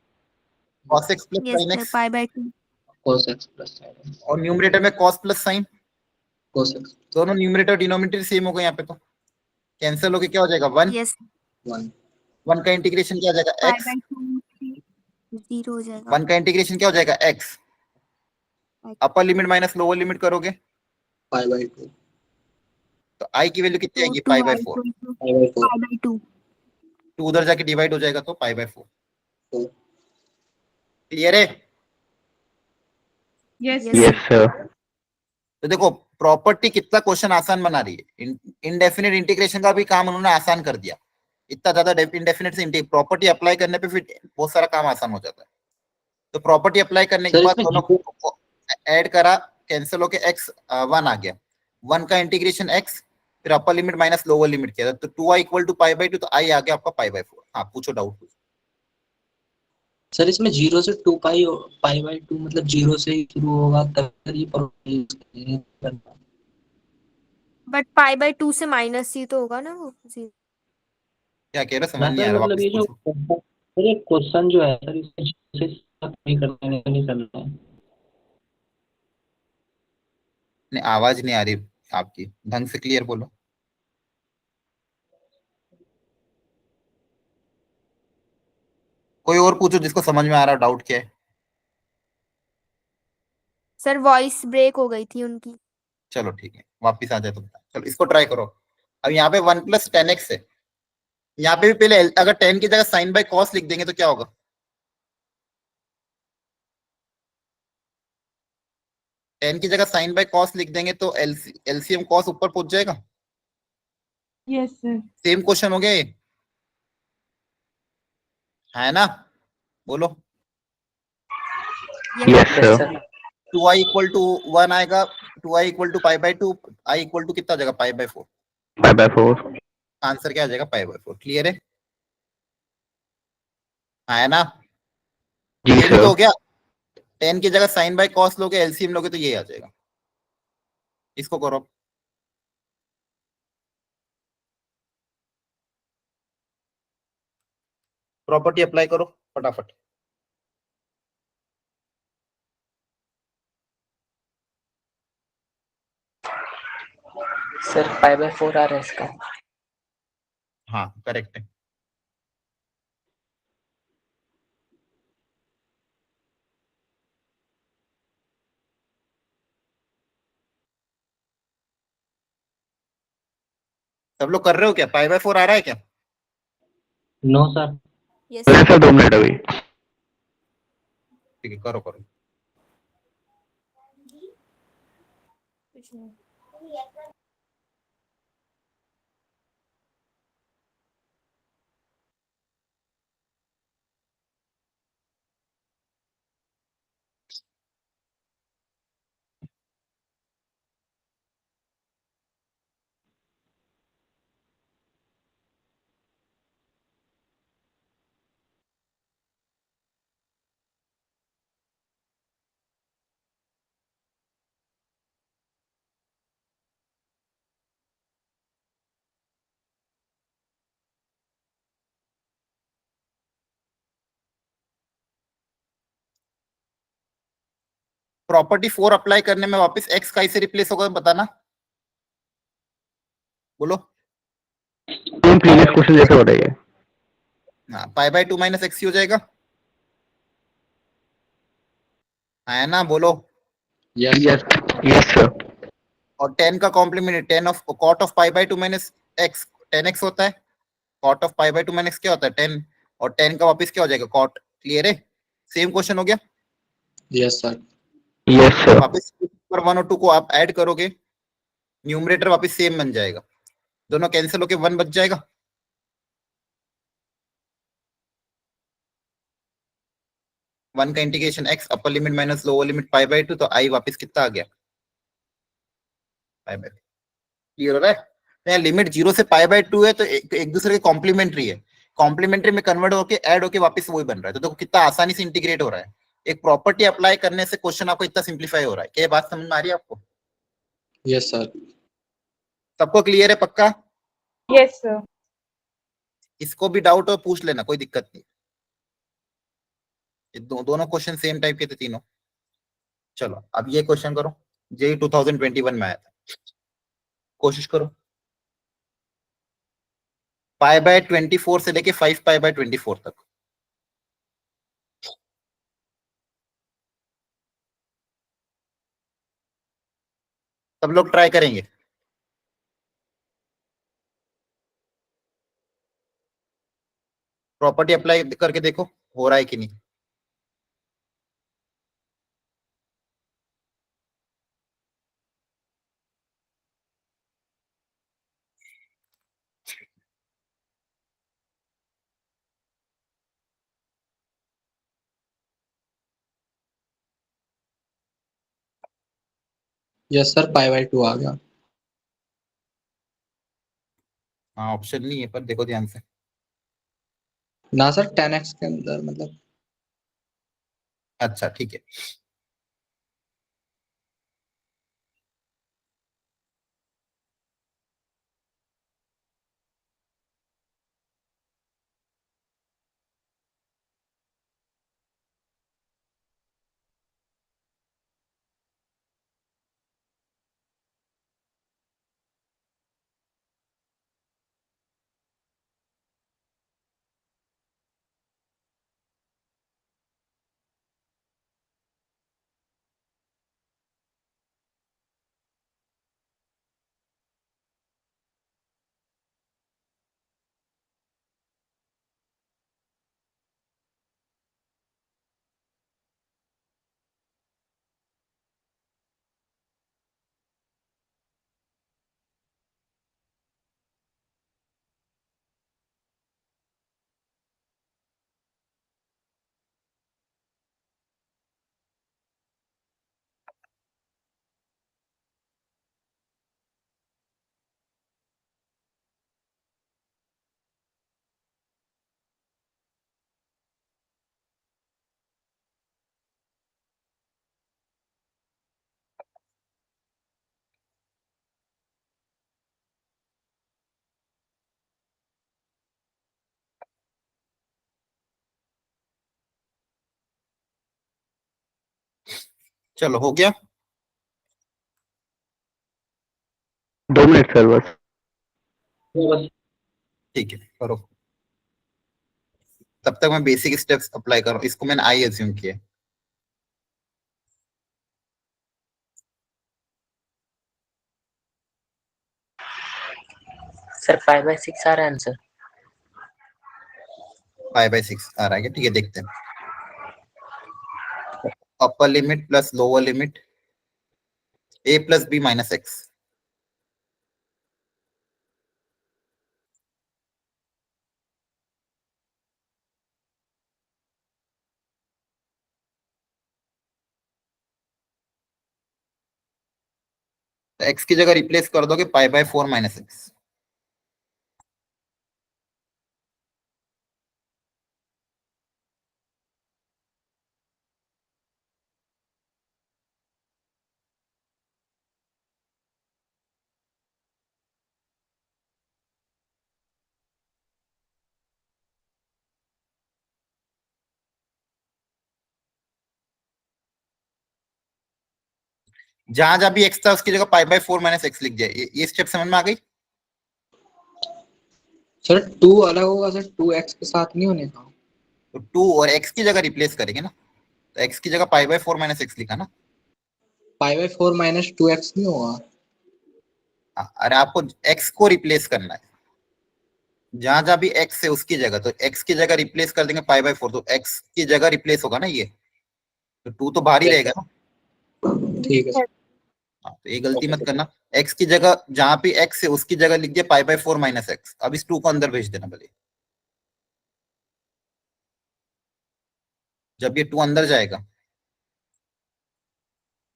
cos x plus yes sin sir x, pi by 2। cos x plus sin x और न्यूमरेटर में cos plus sin। cos x दोनों न्यूमरेटर डिनोमिनेटर सेम हो गए, यहाँ पे तो कैंसिल होके क्या हो जाएगा 1। यस 1 1 का इंटीग्रेशन क्या हो जाएगा पाई x, बाय 2 0 हो जाएगा। 1 का इंटीग्रेशन क्या हो जाएगा x। अपर लिमिट माइनस लोअर लिमिट करोगे पाई बाय 2 तो आई की वैल्यू कितनी तो आएगी? 2 pi by i 4। Pi by 4 pi by 2. Two उधर जाके डिवाइड हो जाएगा तो पाई बाय 4। 4 क्लियर है? Yes, Yes, sir. Yes, sir. तो देखो प्रॉपर्टी कितना क्वेश्चन आसान बना रही है। इनडेफिनेट इंटीग्रेशन का भी काम उन्होंने आसान कर दिया। इतना ज्यादा इंडेफिनेट से प्रॉपर्टी अप्लाई करने पे फिर बहुत सारा काम आसान हो जाता है। तो प्रॉपर्टी अप्लाई करने के सर बाद इसमें दोनों को ऐड करा, कैंसिल होके x 1 आ गया। 1 का इंटीग्रेशन x, फिर अपर लिमिट माइनस लोअर लिमिट किया तो 2i equal to pi by 2, तो i आ गया आपका पाई बाय 4। हाँ पूछो डाउट। सर इसमें 0 से 2 पाई पाई बाय 2 मतलब 0 से ही शुरू होगा तब ये प्रॉपर्टी। क्या but pi by 2 से माइनस ही तो होगा ना वो zero. कह रहे समझ हाँ नहीं सर आ रहा, मतलब वापस ये जो पूछो। सर ये क्वेश्चन जो है सर इसमें 0 से start नहीं करना है। नहीं आवाज नहीं आ रही आपकी, ढंग से क्लियर बोलो। कोई और पूछो जिसको समझ में आ रहा, डाउट क्या है। सर वॉइस ब्रेक हो गई थी उनकी. चलो ठीक है, वापिस आ जाए तो बता। चलो इसको ट्राई करो। अब यहाँ पे 1 प्लस 10x है। यहाँ पे भी पहले अगर 10 की जगह साइन बाय कॉस लिख देंगे तो क्या होगा? टेन की जगह साइन बाय कॉस लिख देंगे तो एलसीएम कॉस ऊपर पहुंच जाएगा। Yes, sir. सेम क्वेश्चन हो गया ये, है ना? बोलो। Yes, Yes, yes sir. Sir 2i equal to 1 आएगा, 2i equal to pi by 2, i equal to कितना हो जाएगा? Pi by 4। Pi by 4. Answer क्या आ जाएगा? Pi by 4। क्लियर है? हाँ, है ना? जी ये भी sir. तो हो गया। 10 की जगह साइन बाय कॉस लोगे, एलसीएम लोगे तो ये आ जाएगा। इसको करो। प्रॉपर्टी अप्लाई करो फटाफट। सर पाई बाय 4 आ रहा है इसका। हाँ करेक्ट है। सब लोग कर रहे हो क्या? पाई बाय 4 आ रहा है क्या? No sir yes. Yes, sir. 2 minute अभी. ठीक है, करो करो। प्रॉपर्टी 4 अप्लाई करने में वापस x का से रिप्लेस होगा बताना। बोलो। तुम प्रीवियस क्वेश्चन जैसे हो रही है. हाँ, पाई बाय 2 माइनस एक्स हो जाएगा, है ना? बोलो। Yes Yes. Yes, sir. और 10 का complement 10 of cot of pi by 2 minus x 10x होता है। Cot of pi by 2 minus क्या होता है? 10। और 10 का वापस क्या हो जाएगा? कॉट। क्लियर है? सेम क्वेश्चन हो गया। Yes sir Yes, sir. वापस पर 1 और 2 को आप ऐड करोगे, न्यूमरेटर वापस सेम बन जाएगा, दोनों कैंसिल होके 1 बच जाएगा। वन का integration x upper limit minus lower limit pi by 2, तो आई वापस कितना आ गया? Pi by. क्लियर हो रहा है? तो यहाँ लिमिट 0 से पाई बाय 2 है तो एक दूसरे के कॉम्प्लीमेंट्री है। कॉम्प्लीमेंट्री में कन्वर्ट होके ऐड होके वापस वही बन रहा है। तो देखो कितना आसानी से इंटीग्रेट हो रहा है। एक प्रॉपर्टी अप्लाई करने से क्वेश्चन आपको इतना सिंप्लीफाई हो रहा है। क्या ये बात समझ में आ रही है आपको? यस सर सबको क्लियर है पक्का? Yes, sir. इसको भी डाउट हो पूछ लेना, कोई दिक्कत नहीं। ये दोनों क्वेश्चन सेम टाइप के थे तीनों। चलो अब ये क्वेश्चन करो, जेई 2021 में आया था। कोशिश करो। पाई बाय 24 से लेके 5 पाई बाय 24 तक। सब लोग ट्राई करेंगे। प्रॉपर्टी अप्लाई करके देखो हो रहा है कि नहीं। यस सर, पाई/2 आ गया। हाँ ऑप्शन नहीं है पर देखो ध्यान से। ना सर, 10x के अंदर मतलब। अच्छा ठीक है। चलो हो गया। 2 मिनट सर बस। ठीक है करो। तब तक मैं बेसिक स्टेप्स अप्लाई कर रहा हूँ, इसको मैंने आई एज्यूम किया है। सर 5/6 आ रहा है आंसर। 5/6 आ रहा है क्या? ठीक है देखते हैं। Upper limit plus lower limit a plus B minus x. X की जगह रिप्लेस कर दोगे पाई/4 माइनस एक्स। जहां जहां भी एक्स था उसकी जगह पाई/4 माइनस एक्स लिख दिया। ये स्टेप समझ में आ गई? सर 2 अलग होगा सर, 2x के साथ नहीं होने का। तो 2 और एक्स की जगह रिप्लेस करेंगे ना, तो एक्स की जगह पाई/4 माइनस एक्स लिखा ना। पाई/4 माइनस 2x नहीं होगा। अरे आपको एक्स को रिप्लेस करना है, जहां जहां भी एक्स है उसकी जगह, तो एक्स की जगह रिप्लेस कर देंगे पाई/4, तो एक्स की जगह रिप्लेस होगा ना ये, तो 2 तो बाहर ही रहेगा ना। ठीक है सर। हाँ, तो ये गलती मत करना। एक्स की जगह जहां पे एक्स है उसकी जगह लिख दिया पाई/4 माइनस एक्स। अब इस 2 को अंदर भेज देना भले। जब ये 2 अंदर जाएगा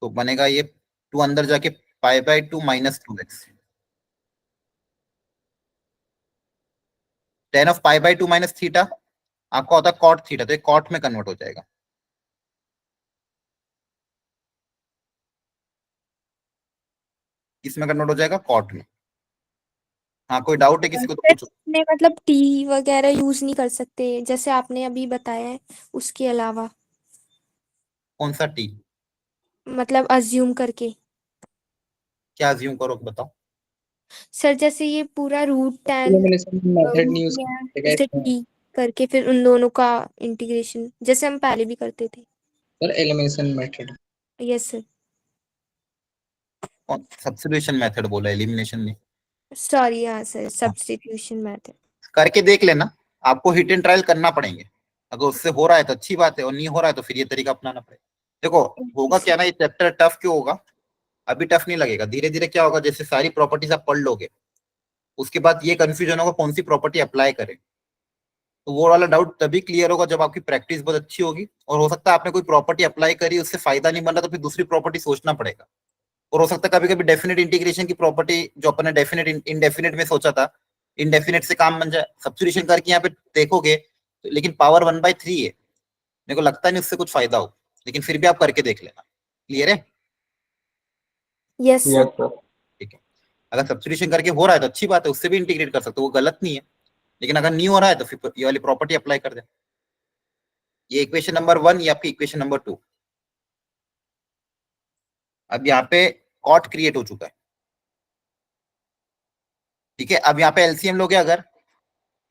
तो बनेगा ये 2 अंदर जाके पाई/2 माइनस 2x। टेन ऑफ पाई/2 माइनस थीटा आपका होता है कॉट थीटा, तो ये कॉट में कन्वर्ट हो जाएगा। किस में कन्वर्ट हो जाएगा? कॉट में। हाँ कोई डाउट है किसी को तो पूछो। ने मतलब टी वगैरह यूज नहीं कर सकते जैसे आपने अभी बताया है, उसके अलावा कौन सा टी? मतलब अज्यूम करके। क्या अज्यूम करो बताओ। सर जैसे ये पूरा root ten elimination method root नहीं यूज में करेगा इसे इसमें। टी करके फिर उन दोनों का इंटीग्रेशन जैसे हम पहले भी करते थे। Sir elimination method. Yes sir. कौन सब्स्टिट्यूशन मेथड बोला, एलिमिनेशन नहीं। सॉरी हाँ सर, हाँ, सब्स्टिट्यूशन मेथड। करके देख लेना, आपको हिट एंड ट्रायल करना पड़ेंगे। अगर उससे हो रहा है तो अच्छी बात है, और नहीं हो रहा है तो फिर ये तरीका अपनाना पड़ेगा। देखो होगा क्या ना, ये चैप्टर टफ क्यों होगा, अभी टफ नहीं लगेगा, धीरे धीरे क्या होगा, जैसे सारी प्रॉपर्टीज आप पढ़ लोगे उसके बाद ये कंफ्यूजन होगा कौन सी प्रॉपर्टी अप्लाई करें। तो वो वाला डाउट तभी क्लियर होगा जब आपकी प्रैक्टिस बहुत अच्छी होगी, और हो सकता है आपने कोई प्रॉपर्टी अप्लाई करी उससे फायदा नहीं बन रहा तो फिर दूसरी प्रॉपर्टी सोचना पड़ेगा। और हो सकता है कभी कभी डेफिनेट इंटीग्रेशन की प्रॉपर्टी जो अपन ने डेफिनेट इनडेफिनेट में सोचा था, इनडेफिनेट से काम बन जाए। सब्स्टिट्यूशन करके यहाँ पे देखोगे तो, लेकिन पावर 1/3 है, मेरे को लगता नहीं उससे कुछ फायदा हो, लेकिन फिर भी आप करके देख लेना। क्लियर है? Yes sir. सर। ठीक है, अगर सब्स्टिट्यूशन करके हो रहा है तो अच्छी बात है, उससे भी इंटीग्रेट कर सकते हो, वो गलत नहीं है। लेकिन अगर नहीं हो रहा है तो फिर ये वाली प्रॉपर्टी अप्लाई कर दे। ये इक्वेशन नंबर 1, ये आपकी इक्वेशन नंबर 2। अब यहाँ पे कॉट क्रिएट हो चुका है। ठीक है, अब यहाँ पे एलसीएम लोगे, अगर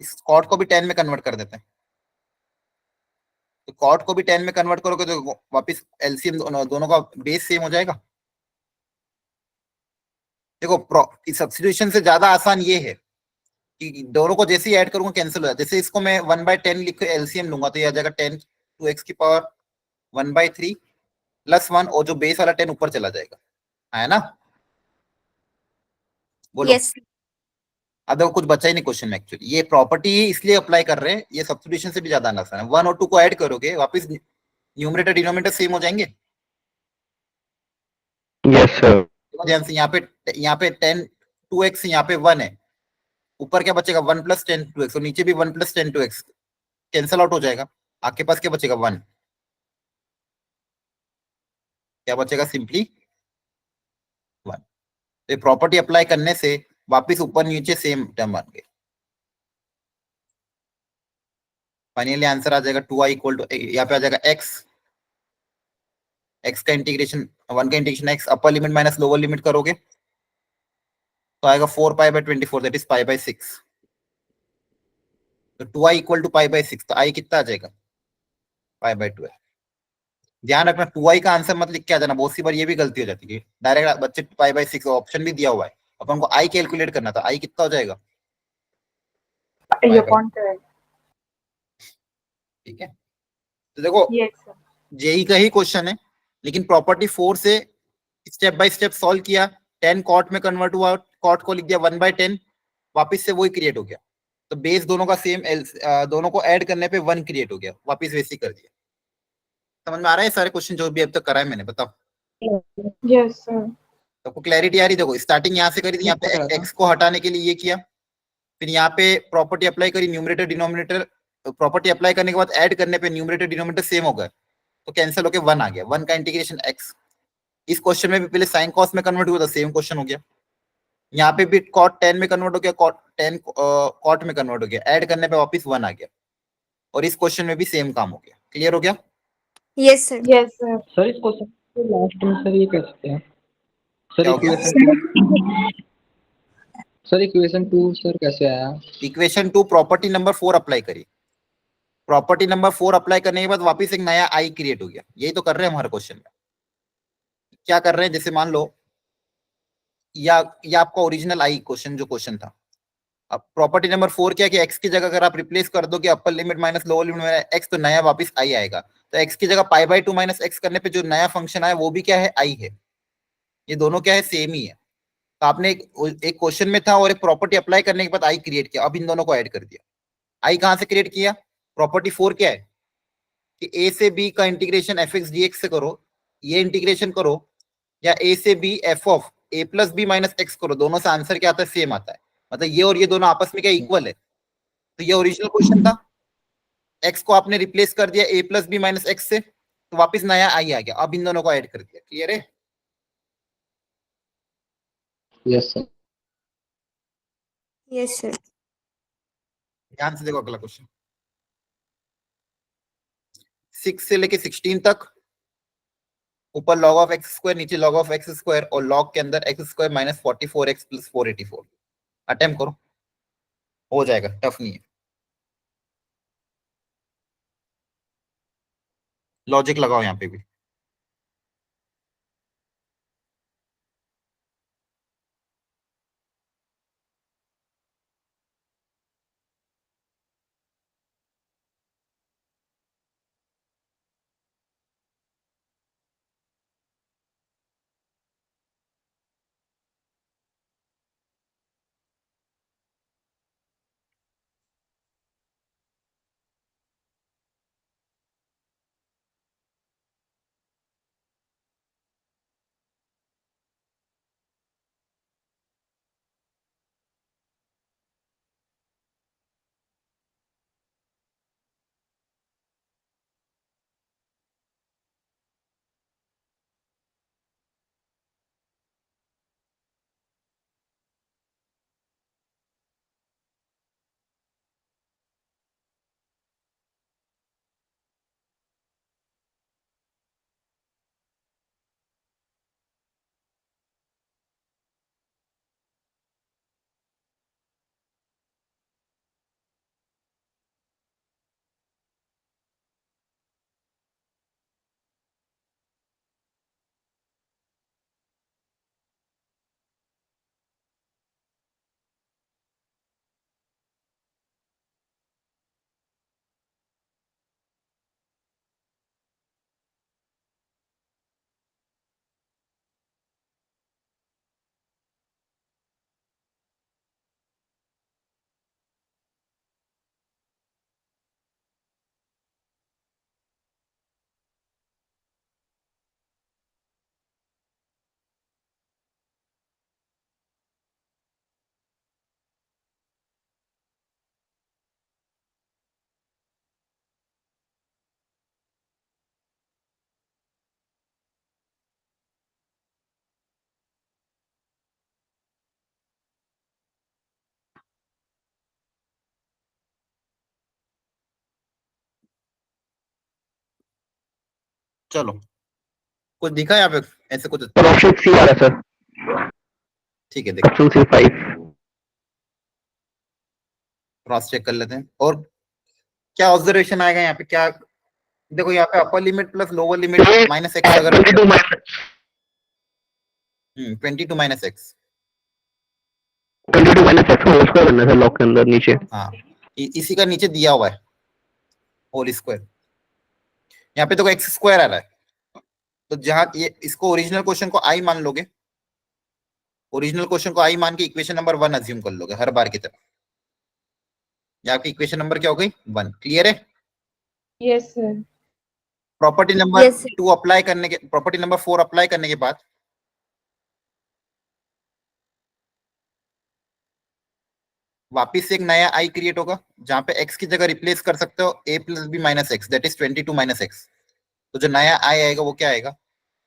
इस कॉट को भी 10 में कन्वर्ट कर देते हैं, तो कॉट को भी 10 में कन्वर्ट करोगे तो वापस एलसीएम दोनों का बेस सेम हो जाएगा। देखो सब्स्टिट्यूशन से ज्यादा आसान ये है कि दोनों को जैसे ही ऐड करूंगा कैंसिल हो जाए। जैसे इसको मैं 1/10 लिख के एलसीएम लूंगा तो ये आ जाएगा 10 2x की पावर 1/3 +1, और जो बेस वाला 10 ऊपर चला जाएगा, है ना? बोलो। यस अब देखो कुछ बचा ही नहीं क्वेश्चन में एक्चुअली, ये प्रॉपर्टी ही इसलिए अप्लाई कर रहे हैं, ये सब्स्टिट्यूशन से भी ज्यादा आसान है। 1 और 2 को ऐड करोगे वापस न्यूमरेटर डिनोमिनेटर सेम हो जाएंगे। Yes sir. देखो ध्यान से, यहाँ पे 10 2x, यहाँ पे 1 है, ऊपर क्या बचेगा 1 + 10 2x, और नीचे भी 1 + 10 2x, कैंसल आउट हो जाएगा। आपके पास क्या बचेगा 1, क्या बचेगा सिंपली 1। तो प्रॉपर्टी अप्लाई करने से वापस ऊपर नीचे सेम टर्म बन गए। फाइनली आंसर आ जाएगा 2i = यहाँ पे आ जाएगा x का इंटीग्रेशन 1 का इंटीग्रेशन x, अपर लिमिट माइनस लोअर लिमिट करोगे तो आएगा 4π/24, दैट इज π/6। तो 2i = π/6, तो i कितना आ जाएगा π/2। ध्यान रखना 2i का आंसर मत लिख के आ जाना, बहुत सी बार ये भी गलती हो जाती है, डायरेक्ट बच्चे π/6 ऑप्शन भी दिया हुआ है, अपन को i कैलकुलेट करना था, i कितना हो जाएगा ये π/2। कौन सा है? ठीक है, तो देखो यस सर। जेई का ही क्वेश्चन है, लेकिन प्रॉपर्टी 4 से स्टेप बाय स्टेप सॉल्व किया। 10 कॉट में कन्वर्ट हुआ, कॉट को लिख दिया 1/10, वापस से वही क्रिएट हो गया। तो बेस दोनों का सेम, दोनों को ऐड करने पे 1 क्रिएट हो गया, वापस वैसे ही कर दिया। समझ में आ रहा है सारे क्वेश्चन जो भी अब तक कराए मैंने, बताओ यस सर। तो आपको क्लैरिटी आ रही? देखो स्टार्टिंग यहाँ से करी थी, यहाँ पे एक्स को हटाने के लिए ये किया, फिर यहाँ पे प्रॉपर्टी अप्लाई करी, न्यूमरेटर डिनोमिनेटर, प्रॉपर्टी अप्लाई करने के बाद ऐड करने पे न्यूमरेटर डिनोमिनेटर सेम हो गए तो कैंसिल होके 1 आ गया, 1 का इंटीग्रेशन x। इस क्वेश्चन में भी पहले साइन कॉस में कन्वर्ट हुआ था, सेम क्वेश्चन हो गया। यहाँ पे भी कॉट 10 में कन्वर्ट हो गया, कॉट 10 कॉट में कन्वर्ट हो गया, ऐड करने पे वापस 1 आ गया, और इस क्वेश्चन में भी सेम काम हो गया। क्लियर हो गया? Yes sir. Yes sir. Sir इस क्वेश्चन के लास्ट में सर ये कर सकते हैं सर क्या हो गया? इक्वेशन 2 सर कैसे आया? इक्वेशन 2 प्रॉपर्टी नंबर 4 अप्लाई करी, प्रॉपर्टी नंबर 4 अप्लाई करने के बाद वापस एक नया आई क्रिएट हो गया। यही तो कर रहे हैं हम हर क्वेश्चन में। क्या कर रहे हैं, जैसे मान लो या आपका ओरिजिनल आई क्वेश्चन जो क्वेश्चन था, अब प्रॉपर्टी नंबर 4 क्या है कि एक्स की जगह अगर आप रिप्लेस कर दो कि अपर लिमिट माइनस लोअर लिमिट में एक्स, तो नया वापस आई आएगा। तो एक्स की जगह π/2 - x करने पे जो नया फंक्शन आया वो भी क्या है, आई है। ये दोनों क्या है, सेम ही है। तो आपने एक क्वेश्चन में था और एक प्रॉपर्टी अप्लाई करने के बाद आई क्रिएट किया, अब इन दोनों को ऐड कर दिया। आई कहां से क्रिएट किया? प्रॉपर्टी 4 क्या है कि ए से बी का इंटीग्रेशन f(x) dx से करो, ये इंटीग्रेशन करो, या ए से b f of a + b - x करो, दोनों से आंसर क्या आता है, सेम आता है। मतलब ये और ये दोनों आपस में क्या इक्वल है। तो ये ओरिजिनल क्वेश्चन था, x को आपने रिप्लेस कर दिया a + b - x से, तो वापस नया आई आ गया, अब इन दोनों को ऐड कर दिया। क्लियर है? Yes sir. Yes sir. ध्यान से देखो अगला क्वेश्चन, 6 से लेके 16 तक, ऊपर log ऑफ x², नीचे log ऑफ x², और log के अंदर x² - 44x + 484। अटेम्प्ट करो, हो जाएगा, टफ नहीं है। लॉजिक लगाओ यहाँ पे भी। चलो कुछ दिखा यहाँ पे ऐसे कुछ? सर ऑप्शन सी आ रहा है सर, ठीक है, देखो ऑप्शन सी 5। क्रॉस चेक कर लेते हैं। और क्या ऑब्जर्वेशन आएगा यहाँ पे? क्या देखो यहाँ पे upper limit plus lower limit minus x अगर 22 minus 22 minus x. 22 minus x whole square बनना है सर लॉग के अंदर नीचे। हाँ, इसी का नीचे दिया हुआ है होल स्क्वायर। यहाँ पे देखो एक्स स्क्वायर आ रहा है, तो जहां ये इसको ओरिजिनल क्वेश्चन को आई मान लोगे, ओरिजिनल क्वेश्चन को आई मान के इक्वेशन नंबर 1 अज्यूम कर लोगे हर बार की तरह। यहाँ की इक्वेशन नंबर क्या हो गई? 1। क्लियर है? Yes, sir. Property number Yes, sir. 2 apply करने के, प्रॉपर्टी नंबर 4 अप्लाई करने के बाद वापिस से एक नया आई क्रिएट होगा, जहां पे एक्स की जगह रिप्लेस कर सकते हो a plus B minus x, that is 22 minus x. तो जो नया आई आएगा वो क्या आएगा?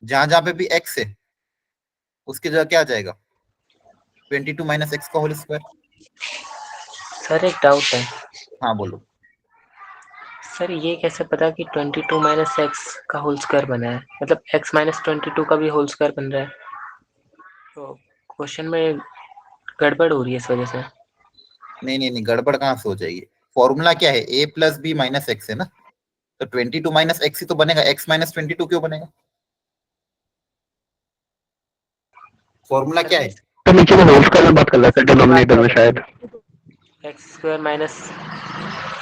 जहां जहां पे भी एक्स है उसकी जगह क्या आ जाएगा? 22 माइनस एक्स का होल स्क्वायर। सर एक डाउट है। हाँ बोलो। सर ये कैसे पता कि 22 माइनस एक्स का होल स्क्वायर बना है, मतलब x माइनस 22 का भी होल स्क्वायर बन रहा है, तो क्वेश्चन में गड़बड़ हो रही है इस वजह से। नहीं नहीं नहीं, गड़बड़ कहाँ से हो जाएगी? फॉर्मूला क्या है? a plus B minus x है ना, तो 22 माइनस एक्स ही तो बनेगा, x माइनस 22 क्यों बनेगा? फॉर्मूला क्या है? तो नीचे में होल स्क्वायर में बात कर रहा है सर, डिनोमिनेटर में शायद। X square minus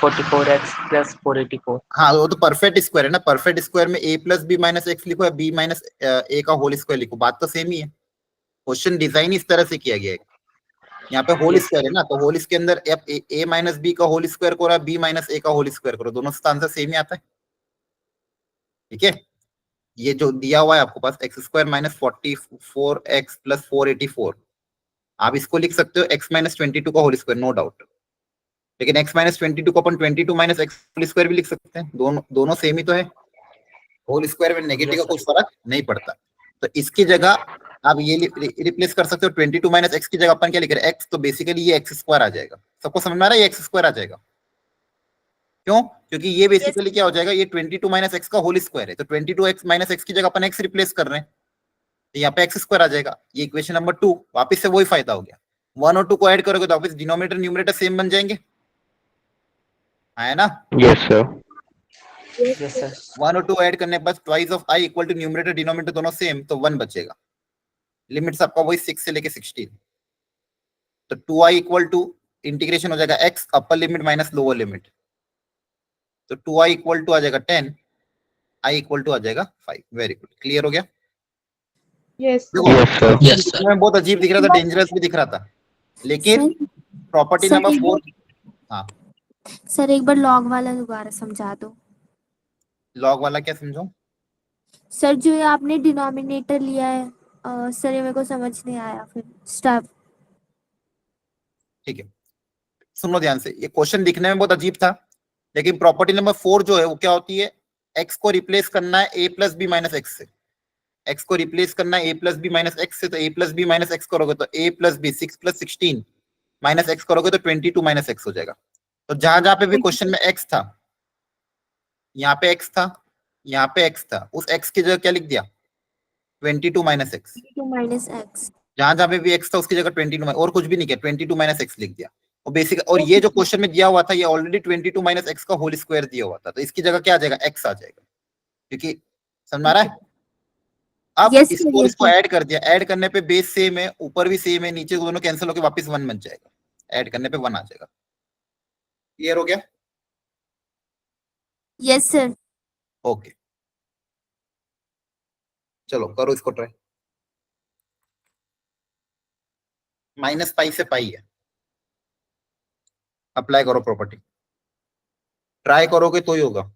44x plus 484। हाँ वो तो परफेक्ट स्क्वायर है ना, परफेक्ट स्क्वायर में a plus B minus x लिखो या b माइनस ए का होल स्क्वायर लिखो, बात तो सेम ही है। क्वेश्चन डिजाइन इस तरह से किया गया है। यहाँ पे होल यस स्क्वायर है ना, तो होल इसके अंदर ए माइनस बी का होल स्क्वायर करो, बी माइनस ए का होल स्क्वायर करो, दोनों का आंसर सेम ही आता है। ठीक है, ये जो दिया हुआ है आपको पास x square minus 44x plus 484, आप इसको लिख सकते हो x माइनस 22 का होल स्क्वायर, नो डाउट। लेकिन x माइनस 22 को अपन 22 माइनस एक्स होल स्क्वायर भी लिख सकते हैं, दोनों दोनों सेम ही तो है। होल स्क्वायर में नेगेटिव का यस कुछ फर्क नहीं पड़ता। तो इसकी जगह आप ये रिप्लेस कर सकते हो, 22 माइनस एक्स की जगह अपन क्या लिख रहे हैं? एक्स, तो बेसिकली ये एक्स स्क्वायर आ जाएगा। सबको समझ में आ रहा है? ये एक्स स्क्वायर आ जाएगा। क्यों? क्योंकि ये Yes. बेसिकली क्या हो जाएगा? ये 22 माइनस एक्स का होल स्क्वायर है, तो 22 एक्स माइनस एक्स की जगह अपन एक्स रिप्लेस कर रहे हैं, तो यहाँ पे एक्स स्क्वायर आ जाएगा। ये इक्वेशन नंबर 2, वापस से वही फायदा हो गया। 1 और 2 को ऐड करोगे तो वापस डिनोमिनेटर न्यूमरेटर सेम बन जाएंगे, है ना? Yes sir. Yes, yes sir. Sir. 1 और 2 ऐड करने के बाद twice of I equal to numerator denominator दोनों सेम, तो 1 बचेगा। लिमिट्स आपका वही 6 से लेके 16, तो 2i इक्वल टू इंटीग्रेशन हो जाएगा x अपर लिमिट माइनस लोअर लिमिट, तो 2i इक्वल टू आ जाएगा 10, i इक्वल टू आ जाएगा 5। वेरी गुड, क्लियर हो गया? Yes, देखो sir. Yes sir. यस दिखने सर। में बहुत अजीब दिख रहा था, डेंजरस भी दिख रहा था, लेकिन सर प्रॉपर्टी सर नंबर एक 4। बार हाँ, सर एक बार लॉग वाला दोबारा समझा दो। लॉग वाला क्या समझो? सर जो ये आपने डिनोमिनेटर लिया है, सर ये मेरे को समझ नहीं आया फिर स्टेप। ठीक है, सुनो ध्यान से, ये क्वेश्चन दिखने में बहुत अजीब था, लेकिन प्रॉपर्टी नंबर 4 जो है वो क्या होती है? एक्स को रिप्लेस करना है A plus B minus x से, एक्स को रिप्लेस करना है A plus B minus x से, तो A plus B minus x करोगे तो A plus B 6 plus 16 minus x करोगे तो 22 माइनस एक्स हो जाएगा। तो जहां जहां पे भी क्वेश्चन में एक्स था, यहाँ पे एक्स था, यहाँ पे एक्स था, उस एक्स की जगह क्या लिख दिया? 22 माइनस एक्स। 2 minus x. जहां जहां पे भी एक्स था उसकी जगह 22 और कुछ भी नहीं किया, 22 माइनस एक्स लिख दिया। और बेसिक, और ये जो क्वेश्चन में दिया हुआ था ये ऑलरेडी 22 माइनस एक्स का होल स्क्वायर दिया हुआ था, तो इसकी जगह क्या आ जाएगा? एक्स आ जाएगा, क्योंकि समझ में आ रहा है? अब यस सर, इसको और यस इसको सर। ऐड कर दिया, ऐड करने पे बेस सेम है, ऊपर भी सेम है, नीचे दोनों कैंसिल होकर वापस 1 बन जाएगा, ऐड करने पे 1 आ जाएगा। क्लियर हो गया? Yes sir. ओके, चलो करो इसको ट्राई। माइनस पाई से पाई है, अप्लाई करो प्रॉपर्टी, ट्राई करोगे तो ही होगा।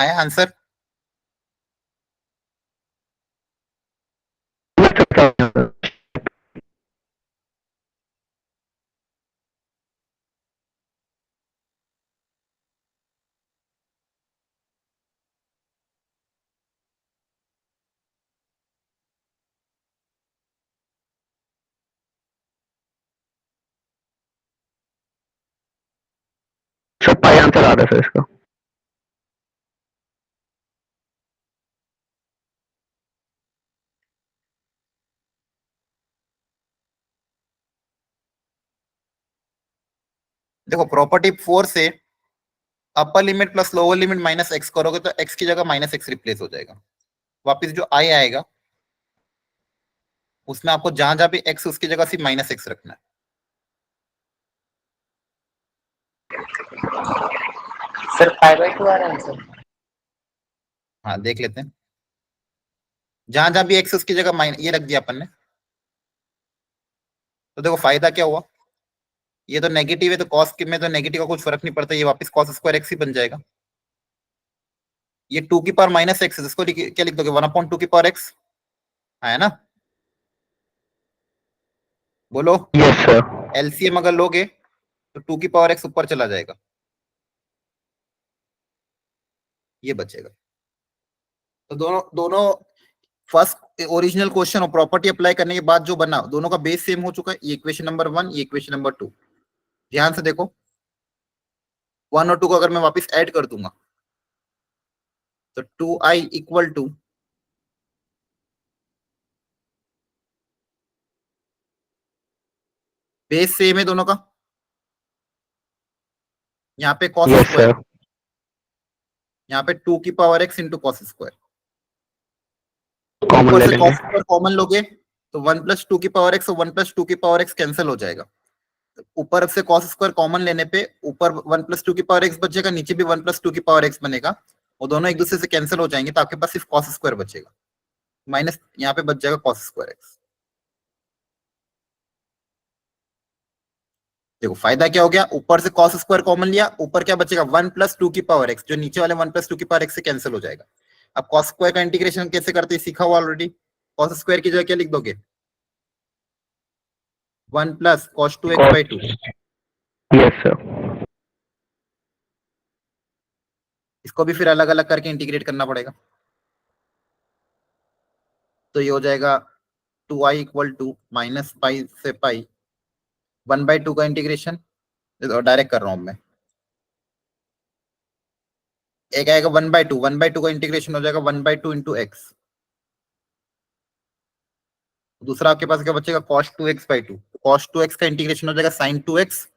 आया आंसर? सब पाई आंसर आ रहा है सर इसका। देखो प्रॉपर्टी 4 से अपर limit plus lower limit minus x करोगे तो एक्स की जगह माइनस एक्स रिप्लेस हो जाएगा। वापिस जो आई आएगा उसमें आपको जहां जहां भी एक्स उसकी जगह सिर्फ माइनस एक्स रखना है। सर पाई बाय 2 आ रहा है आंसर। हाँ देख लेते हैं, जहां जहां भी एक्स उसकी जगह माइनस ये रख दिया अपन ने, तो देखो फायदा क्या हुआ, ये तो नेगेटिव है तो कॉस में तो नेगेटिव का कुछ फर्क नहीं पड़ता, ये वापस कॉस स्क्वायर एक्स ही बन जाएगा। ये 2 की पावर माइनस एक्स, इसको क्या लिख दोगे 1/2 की पावर एक्स, है ना? बोलो यस सर। एलसीएम अगर लोगे तो 2 की पावर एक्स ऊपर चला जाएगा, ये बचेगा। तो दोनों दोनों फर्स्ट ओरिजिनल क्वेश्चन और प्रॉपर्टी अप्लाई करने के बाद जो बना दोनों का बेस सेम हो चुका है। ये इक्वेशन नंबर 1, ये इक्वेशन नंबर 2। ध्यान से देखो 1 और 2 को अगर मैं वापस ऐड कर दूंगा तो 2i equal to base same है दोनों का, यहाँ पे कॉस यस स्क्वायर, सर। यहाँ पे 2 की power x into cos square. Common ऊपर ले से लेंगे। कॉस स्क्वायर कॉमन लोगे तो 1 प्लस 2 की पावर एक्स और 1 प्लस 2 की पावर एक्स कैंसिल हो जाएगा। ऊपर से कॉस स्क्वायर कॉमन लेने पे ऊपर 1 प्लस 2 की पावर एक्स बचेगा, नीचे भी 1 प्लस 2 की पावर एक्स बनेगा, वो दोनों एक दूसरे से कैंसिल हो जाएंगे, तो आपके पास सिर्फ कॉस स्क्वायर बचेगा, माइनस यहाँ पे बच जाएगा कॉस स्क्वायर एक्स। देखो फायदा क्या हो गया, ऊपर से कॉस स्क्वायर कॉमन लिया, ऊपर क्या बचेगा 1 प्लस 2 की पावर एक्स, जो नीचे वाले 1 प्लस 2 की पावर एक्स से कैंसिल हो जाएगा। अब कॉस स्क्वायर का इंटीग्रेशन कैसे करते हैं सीखा हुआ ऑलरेडी, कॉस स्क्वायर की जगह क्या लिख दोगे 1 plus cos 2x by 2। Yes sir. इसको भी फिर अलग अलग करके इंटीग्रेट करना पड़ेगा, तो ये हो जाएगा 2i equal to minus pi से पाई 1/2 का इंटीग्रेशन, डायरेक्ट कर रहा हूं मैं, एक आएगा 1/2 का इंटीग्रेशन हो जाएगा 1/2 इंटू एक्स, दूसरा आपके पास क्या बचेगा cos 2x by 2, cos 2x का इंटीग्रेशन हो जाएगा sin 2x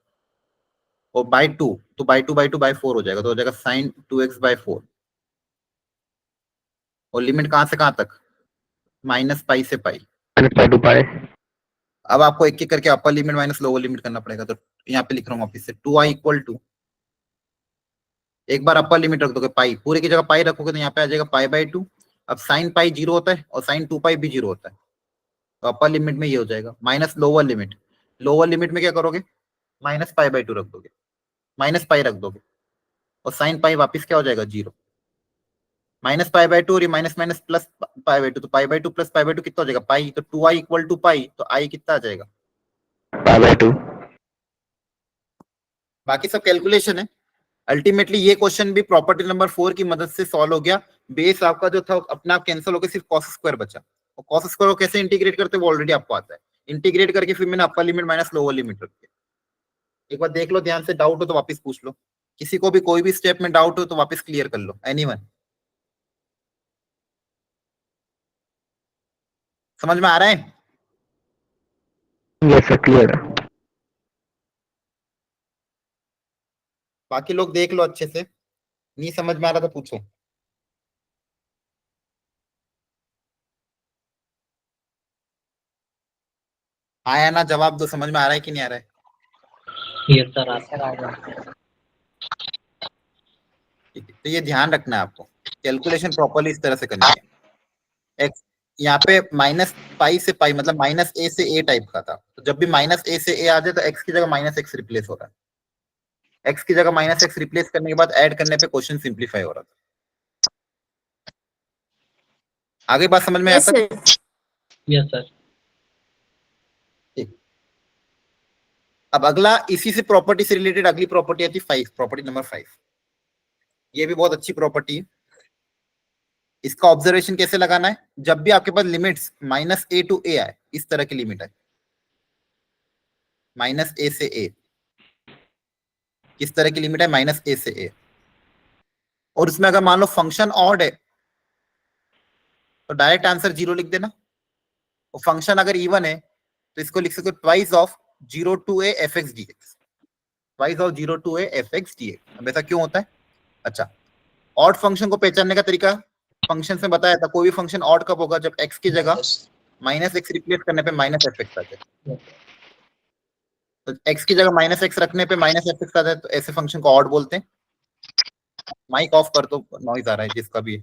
और बाई 2, तो बाई 4 हो जाएगा, तो हो जाएगा sin 2x बाई 4। और लिमिट कहां से कहां तक, माइनस पाई से पाई। -2 पाई। अब आपको एक एक करके अपर लिमिट माइनस लोअर लिमिट करना पड़ेगा, तो यहाँ पे लिख रहा हूँ वापिस से 2i इक्वल टू, एक बार अपर लिमिट रख दोगे पाई, पूरे की जगह पाई रखोगे तो यहाँ पे आ जाएगा पाई बाई 2। अब साइन पाई 0 होता है और साइन 2 पाई भी 0 होता है, तो अपर लिमिट में ये हो जाएगा minus lower limit, lower limit में क्या करोगे माइनस पाई बाई 2 रख दोगे, माइनस पाई रख दोगे और साइन पाई वापिस क्या हो जाएगा 0, माइनस पाई बाई 2 और ये minus minus plus pi by 2, तो pi by 2 plus pi by 2 कितना हो जाएगा पाई, तो 2i इक्वल टू पाई, तो आई कितना आ जाएगा, पाई बाई 2। बाकी सब कैलकुलेशन है। अल्टीमेटली ये क्वेश्चन भी प्रॉपर्टी नंबर 4 की मदद से सॉल्व हो गया। बेस आपका जो था अपना आप कैंसिल होकर सिर्फ कॉस स्क्वायर बचा, और कॉस स्क्वायर को कैसे इंटीग्रेट करते वो ऑलरेडी आपको आता है, इंटीग्रेट करके फिर मैंने अपर लिमिट माइनस लोअर लिमिट रख दिया। एक बार देख लो ध्यान से, डाउट हो तो वापस पूछ लो, किसी को भी कोई भी स्टेप में डाउट हो तो वापस क्लियर कर लो। एनीवन समझ में आ रहा है? यस सर क्लियर है। बाकी लोग देख लो अच्छे से, नहीं समझ में आ रहा तो पूछो। आया ना, जवाब दो, समझ में आ रहा है कि नहीं आ रहा है? ये सर आंसर आ गया। तो ये ध्यान रखना है आपको, कैलकुलेशन प्रॉपरली इस तरह से करनी है। एक्स यहाँ पे माइनस पाई से पाई मतलब माइनस ए से ए टाइप का था, तो जब भी माइनस ए से ए आ जाए तो एक्स की जगह माइनस एक्स रिप्लेस हो रहा है, एक्स की जगह माइनस एक्स रिप्लेस करने के बाद ऐड करने पे क्वेश्चन सिंप्लीफाई हो रहा था। आगे बात समझ में यस आता? सर। Yes sir. ठीक। अब अगला इसी से प्रॉपर्टी से रिलेटेड अगली प्रॉपर्टी आती है 5, प्रॉपर्टी नंबर 5। ये भी बहुत अच्छी प्रॉपर्टी है। इसका ऑब्जर्वेशन कैसे लगाना है? जब भी आपके पास लिमिट्स -a टू a आए, इस तरह की लिमिट है, -a से a, किस तरह की लिमिट है? -a से a। और उसमें अगर मान लो फंक्शन ऑड है तो डायरेक्ट आंसर 0 लिख देना। और फंक्शन अगर इवन है तो इसको लिख सकते हो twice of 0 to a fx dx, twice of 0 to a fx dx। अब ऐसा क्यों होता है? अच्छा, ऑड फंक्शन को पहचानने का तरीका फंक्शन से बताया था। कोई भी फंक्शन ऑड कब होगा? जब x की जगह -x रिप्लेस करने पे -fx आ जाए। तो x की जगह -x रखने पे -fx आ जाए, तो ऐसे फंक्शन को ऑड बोलते हैं। माइक ऑफ कर दो, नॉइज आ रहा है जिसका भी है।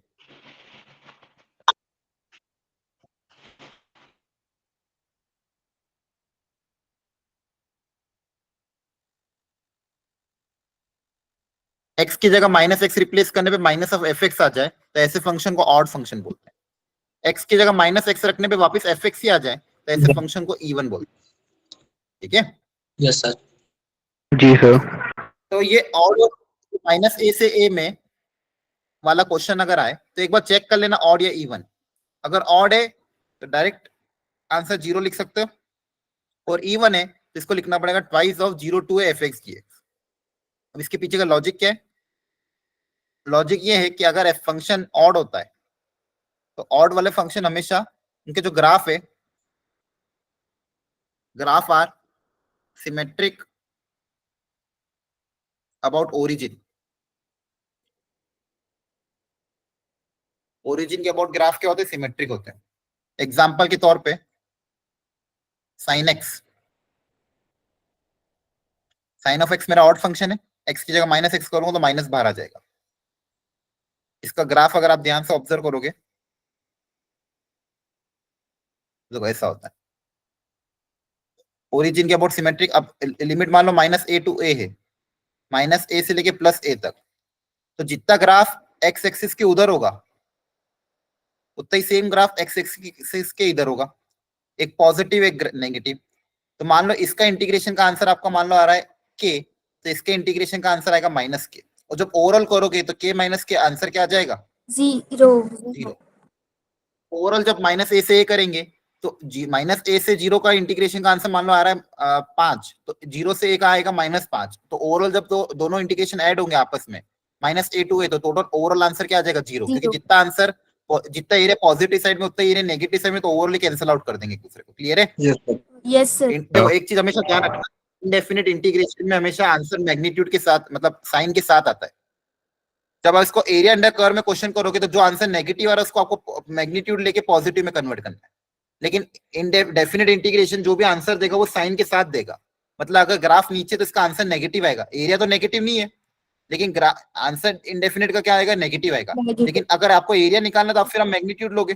x की जगह -x रिप्लेस करने पे -fx आ जाए तो ऐसे फंक्शन को ऑड फंक्शन बोलते हैं। x की जगह -x रखने पे वापस fx ही आ जाए तो ऐसे फंक्शन को इवन बोलते हैं। ठीक है? Yes sir. जी सर। तो ये ऑड -a से a में वाला क्वेश्चन अगर आए तो एक बार चेक कर लेना ऑड या इवन। अगर ऑड है तो डायरेक्ट आंसर 0 लिख सकते हो, और इवन है तो इसको लिखना पड़ेगा twice of 0 to a fx dx। अब इसके पीछे का लॉजिक क्या है? लॉजिक ये है कि अगर फंक्शन ऑड होता है तो ऑड वाले फंक्शन हमेशा उनके जो ग्राफ है, graph are symmetric about origin. Origin के अबाउट ग्राफ क्या होते हैं? सिमेट्रिक होते हैं। एग्जाम्पल के तौर पे sine x, sine of x मेरा ऑड फंक्शन है, एक्स की जगह -x करूंगा तो माइनस बाहर आ जाएगा। इसका ग्राफ अगर आप ध्यान से ऑब्जर्व करोगे तो ऐसा होता है। ओरिजिन के अबाउट सिमेट्रिक। अब लिमिट मान लो -a टू a है, -a से लेके +a तक, तो जितना ग्राफ x एक्सिस के उधर होगा उतना ही सेम ग्राफ x एक्सिस के इधर होगा, एक पॉजिटिव एक नेगेटिव। तो मान लो इसका इंटीग्रेशन का आंसर आपका मान लो आ रहा है k, तो इसके इंटीग्रेशन का आंसर आएगा -k। और जब ओवरऑल करोगे तो k माइनस के आंसर क्या आ जाएगा? 0। ओवरऑल जब -a से a करेंगे तो -a से 0 का इंटीग्रेशन का आंसर मान लो आ रहा है 5, तो 0 से a का आएगा -5। तो ओवरऑल जब दोनों इंटीग्रेशन ऐड होंगे आपस में -a टू a, तो टोटल ओवरऑल आंसर क्या आ जाएगा? 0, क्योंकि जितना आंसर जितना एरिया पॉजिटिव साइड में उतना एरिया नेगेटिव साइड में, तो ओवरऑल कैंसिल आउट कर देंगे एक दूसरे को। क्लियर है? Yes sir. देखो एक चीज हमेशा ध्यान रखना, इनडेफिनिट इंटीग्रेशन में हमेशा आंसर मैग्नीट्यूड के साथ, मतलब साइन के साथ आता है। जब आप इसको एरिया अंडर कर्व में क्वेश्चन करोगे तो जो आंसर नेगेटिव आ रहा है उसको आपको मैग्नीट्यूड लेके पॉजिटिव में कन्वर्ट करना है। लेकिन डेफिनेट इंटीग्रेशन जो भी आंसर देगा वो साइन के साथ देगा। मतलब अगर ग्राफ नीचे तो इसका आंसर नेगेटिव आएगा, एरिया तो नेगेटिव नहीं है लेकिन आंसर इंडेफिनिट का क्या आएगा? नेगेटिव आएगा। लेकिन अगर आपको एरिया निकालना तो आप फिर मैग्नीट्यूड लोगे,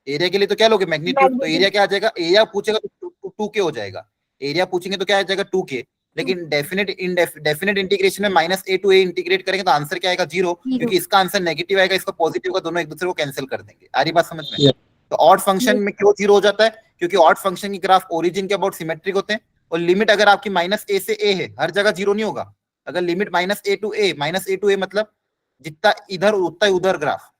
एरिया के लिए तो क्या लोगे? मैग्नीट्यूड। तो एरिया क्या आ जाएगा? एरिया पूछेगा तो 2k हो जाएगा, एरिया पूछेंगे तो क्या आ जाएगा? 2k। लेकिन डेफिनेट इंटीग्रेशन में -a टू a इंटीग्रेट करेंगे तो आंसर क्या आएगा? 0, क्योंकि इसका आंसर नेगेटिव आएगा, इसका पॉजिटिव का, दोनों एक दूसरे को कैंसिल कर देंगे। आ रही बात समझ में? तो ऑड फंक्शन में क्यों 0 हो जाता है? क्योंकि ऑड फंक्शन की ग्राफ ओरिजिन के अबाउट सिमेट्रिक होते हैं, और लिमिट अगर आपकी -a से a है, हर जगह 0 नहीं होगा। अगर लिमिट -a टू a मतलब जितना इधर उतना उधर ग्राफ,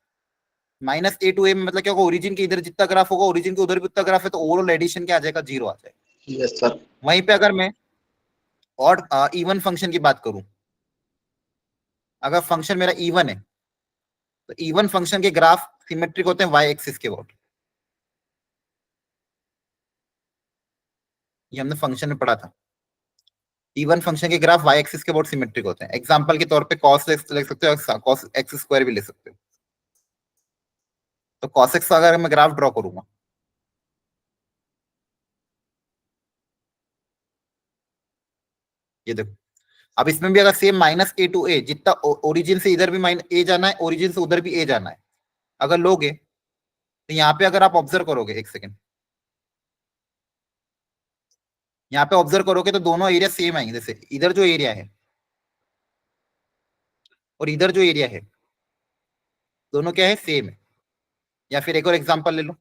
-a टू a में मतलब क्या होगा? ओरिजिन के इधर जितना ग्राफ होगा ओरिजिन के उधर भी उतना ग्राफ है, तो ओवरऑल एडिशन क्या आ जाएगा? 0 आ जाएगा। Yes sir. वहीं पे अगर मैं ऑड इवन फंक्शन की बात करूं, अगर फंक्शन मेरा इवन है तो इवन फंक्शन के ग्राफ सिमेट्रिक होते हैं वाई एक्सिस के अबाउट। ये हमने फंक्शन में पढ़ा था। इवन फंक्शन के ग्राफ वाई एक्सिस के अबाउट सिमेट्रिक होते हैं। एग्जांपल के तौर पे cos x ले सकते हो, cos x स्क्वायर भी ले सकते हो। तो cos x का अगर मैं ग्राफ ड्रॉ करूंगा, ये देखो, अब इसमें भी अगर सेम -a टू a, जितना ओरिजिन से इधर भी a जाना है, ओरिजिन से उधर भी a जाना है, अगर लोगे तो यहाँ पे अगर आप ऑब्जर्व करोगे, एक सेकेंड, यहाँ पे ऑब्जर्व करोगे तो दोनों एरिया सेम आएंगे। जैसे इधर जो एरिया है और इधर जो एरिया है, दोनों क्या है? सेम है। या फिर एक और एग्जांपल ले लो,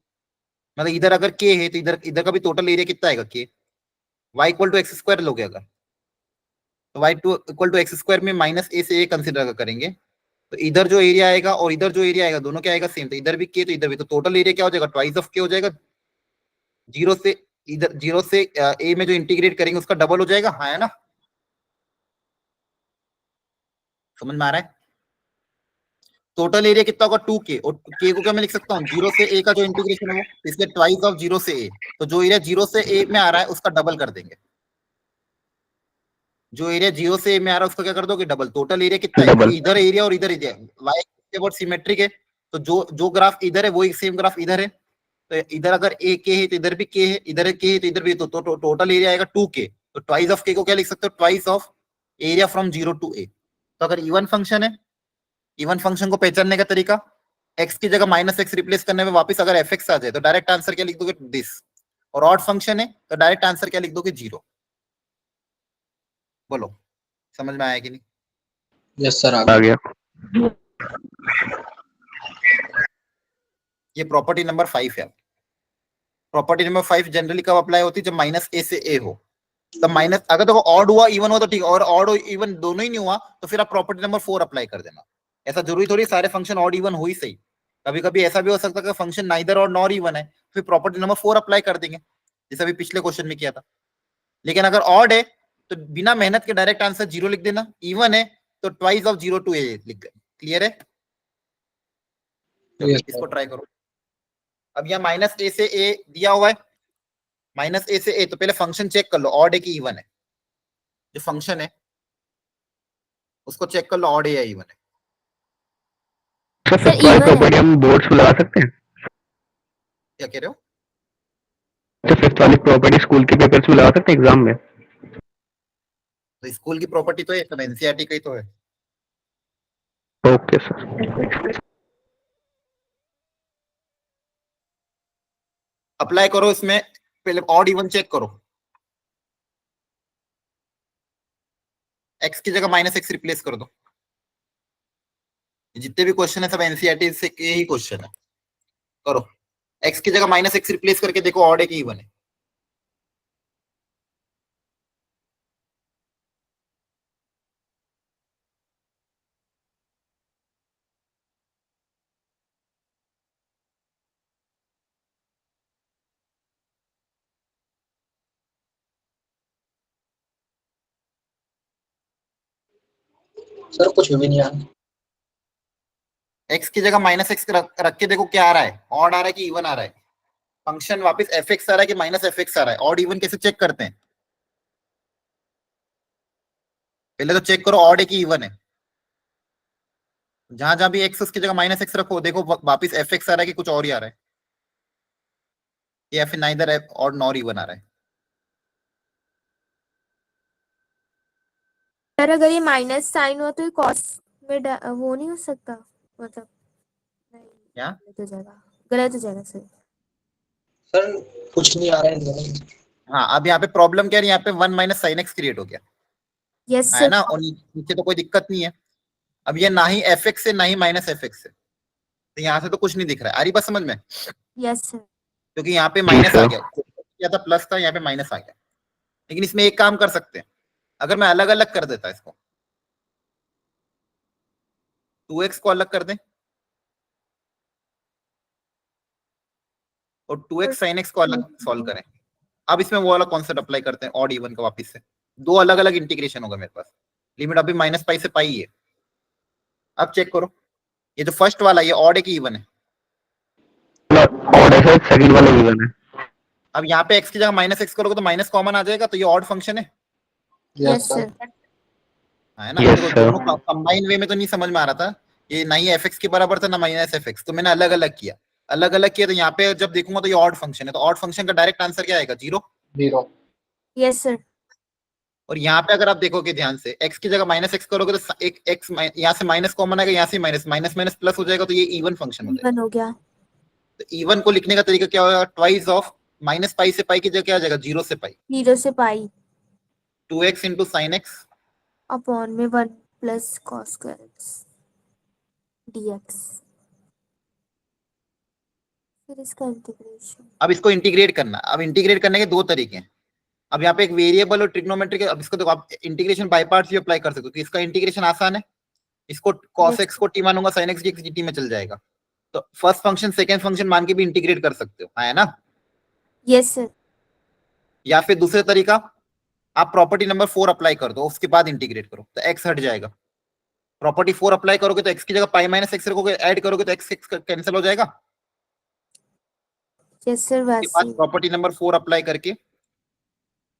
मतलब इधर अगर के है तो इधर इधर का भी टोटल एरिया कितना आएगा, के y equal to x square लोगे अगर, तो y two equal to x square में माइनस ए से ए कंसिडर करेंगे, तो इधर जो एरिया आएगा और इधर जो एरिया आएगा दोनों क्या आएगा सेम, तो इधर भी के तो इधर भी, तो टोटल एरिया क्या हो जाएगा, ट्वाइस ऑफ के हो जाएगा। जीरो से इधर, जीरो से ए में जो इंटीग्रेट करेंगे उसका डबल हो जाएगा, हाँ है ना, समझ में आ रहा है। टोटल एरिया कितना होगा 2k, और k को क्या मैं लिख सकता हूँ, जीरो से a का जो इंटीग्रेशन है वो, इसलिए ट्वाइस ऑफ जीरो से a, तो जो एरिया जीरो से a में आ रहा है उसका डबल कर देंगे, जो एरिया जीरो से a में आ रहा है उसका क्या कर दोगे, डबल। टोटल एरिया कितना है, Double. क्योंकि इधर एरिया और इधर एरिया y के सिमेट्रिक है, तो जो जो ग्राफ इधर है वही सेम ग्राफ इधर है, तो इधर अगर a k है तो इधर भी k है, इधर k है तो इधर भी, तो टोटल एरिया आएगा 2k, तो ट्वाइस ऑफ k को क्या लिख सकते हो, twice of area from zero to a। तो अगर इवन फंक्शन है, इवन फंक्शन को पहचानने का तरीका, x की जगह माइनस एक्स रिप्लेस करने में वापस अगर एफ एक्स आ जाए तो डायरेक्ट आंसर क्या लिख दोगे, दिस, और ऑड फंक्शन है तो डायरेक्ट आंसर क्या लिख दोगे, 0। बोलो समझ में आया कि नहीं। यस सर, आ गया। ये प्रॉपर्टी नंबर 5 है। प्रॉपर्टी नंबर 5 जनरली कब अप्लाई होती है, जब माइनस ए से ए हो, तब माइनस, अगर देखो ऑड हुआ इवन हुआ तो ठीक, और ऑड इवन दोनों ही नहीं हुआ तो फिर आप प्रॉपर्टी नंबर 4 अप्लाई कर देना। ऐसा जरूरी थोड़ी सारे फंक्शन ऑड इवन हो ही सही, कभी कभी ऐसा भी हो सकता है कि फंक्शन नाइदर और नॉर इवन है, फिर प्रॉपर्टी नंबर 4 अप्लाई कर देंगे, जैसे अभी पिछले क्वेश्चन में किया था। लेकिन अगर ऑड है तो बिना मेहनत के डायरेक्ट आंसर 0 लिख देना, इवन है तो ट्वाइस ऑफ 0 टू a लिख देना। क्लियर है, Yes, इसको ट्राई करो। अब यहाँ माइनस ए से ए दिया हुआ है, माइनस ए से ए, तो पहले फंक्शन चेक कर लो ऑड है कि इवन है, जो फंक्शन है उसको चेक कर लो ऑड है या इवन है। सर सर फिफ्थ वाली even है। प्रॉपर्टी हम बोर्ड्स में लगा सकते हैं? क्या कह रहे हो, सर फिफ्थ वाली प्रॉपर्टी स्कूल के पेपर्स में लगा सकते हैं एग्जाम में? तो स्कूल की प्रॉपर्टी तो है, सब एनसीईआरटी का ही तो है। Okay sir. अप्लाई करो इसमें, पहले ऑड इवन चेक करो, एक्स की जगह माइनस एक्स रिप्लेस कर दो। जितने भी क्वेश्चन है सब एनसीईआरटी से के ही क्वेश्चन है। करो, एक्स की जगह माइनस एक्स रिप्लेस करके देखो ऑड है कि इवन है। सर कुछ भी नहीं आया। एक्स की जगह माइनस एक्स रख के देखो क्या आ रहा है, ऑड आ रहा है कि इवन आ रहा है। फंक्शन वापस एफ एक्स आ रहा है कि माइनस एफ एक्स आ रहा है। ऑड इवन कैसे चेक करते हैं, पहले तो चेक करो ऑड है कि इवन है। जहां जहां भी एक्स उसकी जगह माइनस एक्स रखो, देखो वापस एफ एक्स आ रहा है कि कुछ और ही आ रहा है, या फिर नाइदर एफ और नॉर इवन आ रहा है। सर अगर ये माइनस साइन हो तो ये कॉस में वो नहीं हो सकता, मतलब नहीं, क्या? गलत हो जाएगा, गलत हो जाएगा सर। सर कुछ नहीं आ रहा है इधर। हाँ, अब यहाँ पे प्रॉब्लम क्या है, यहाँ पे 1 माइनस साइन एक्स क्रिएट हो गया यस है सर। ना, और नीचे तो कोई दिक्कत नहीं है। अब ये ना ही एफ एक्स है ना ही माइनस एफ एक्स है, तो यहाँ से तो कुछ नहीं दिख रहा है। आ रही बात समझ में, यस सर। क्योंकि यहाँ पे माइनस आ सर। गया, या था प्लस था, यहाँ पे माइनस आ गया। लेकिन इसमें एक काम कर सकते हैं, अगर मैं अलग अलग कर देता इसको, 2x को अलग कर दें और 2x sin x को अलग सॉल्व करें। अब इसमें वो वाला कॉन्सेप्ट अप्लाई करते हैं ऑड इवन का, वापस से दो अलग अलग इंटीग्रेशन होगा मेरे पास। लिमिट अभी माइनस पाई से पाई है। अब चेक करो, ये जो फर्स्ट वाला ये ऑड है कि इवन है। ऑड है सर, सेकंड वाला इवन है। अब यहाँ पे x की जगह माइनस एक्स करोगे तो माइनस कॉमन आ जाएगा, तो ये ऑड फंक्शन है यस सर। ना। Yes, देखो sir. दोनों कंबाइन वे में तो नहीं समझ में आ रहा था, ये ना ही एफ एक्स के बराबर था ना माइनस एफ एक्स, तो मैंने अलग अलग किया। अलग अलग किया तो यहाँ पे जब देखूंगा तो ये ऑड फंक्शन है, तो ऑड फंक्शन का डायरेक्ट आंसर क्या आएगा, 0। 0। Yes sir. और यहाँ पे अगर आप देखोगे ध्यान से, x की जगह माइनस एक्स करोगे तो एक x यहाँ से माइनस कॉमन आएगा, यहाँ से माइनस माइनस माइनस प्लस हो जाएगा, तो ये इवन फंक्शन हो जाएगा। इवन हो गया। तो इवन को लिखने का तरीका क्या होगा, ट्वाइस ऑफ माइनस पाई से पाई की जगह क्या आ जाएगा, 0 से पाई, 0 से पाई 2x into sine x upon में 1 plus cos square x dx। फिर इसका इंटीग्रेशन। अब इसको इंटीग्रेट करना, अब इंटीग्रेट करने के दो तरीके हैं। अब यहाँ पे एक वेरिएबल और ट्रिग्नोमेट्री के, अब इसको देखो आप इंटीग्रेशन बाय पार्ट्स भी अप्लाई कर सकते हो, तो इसका इंटीग्रेशन आसान है। इसको cos x को t मानूंगा, sin x dx dt में चल जाएगा। तो फर्स्ट फंक्शन सेकंड फंक्शन मान के भी इंटीग्रेट कर सकते हो, है ना। Yes sir. या फिर दूसरा तरीका, आप प्रॉपर्टी नंबर 4 अप्लाई कर दो, उसके बाद इंटीग्रेट करो तो x हट जाएगा। प्रॉपर्टी 4 अप्लाई करोगे तो x की जगह पाई माइनस x रखोगे, ऐड करोगे तो x कैंसिल हो जाएगा। यस सर उसके बाद वैसे। प्रॉपर्टी नंबर 4 अप्लाई करके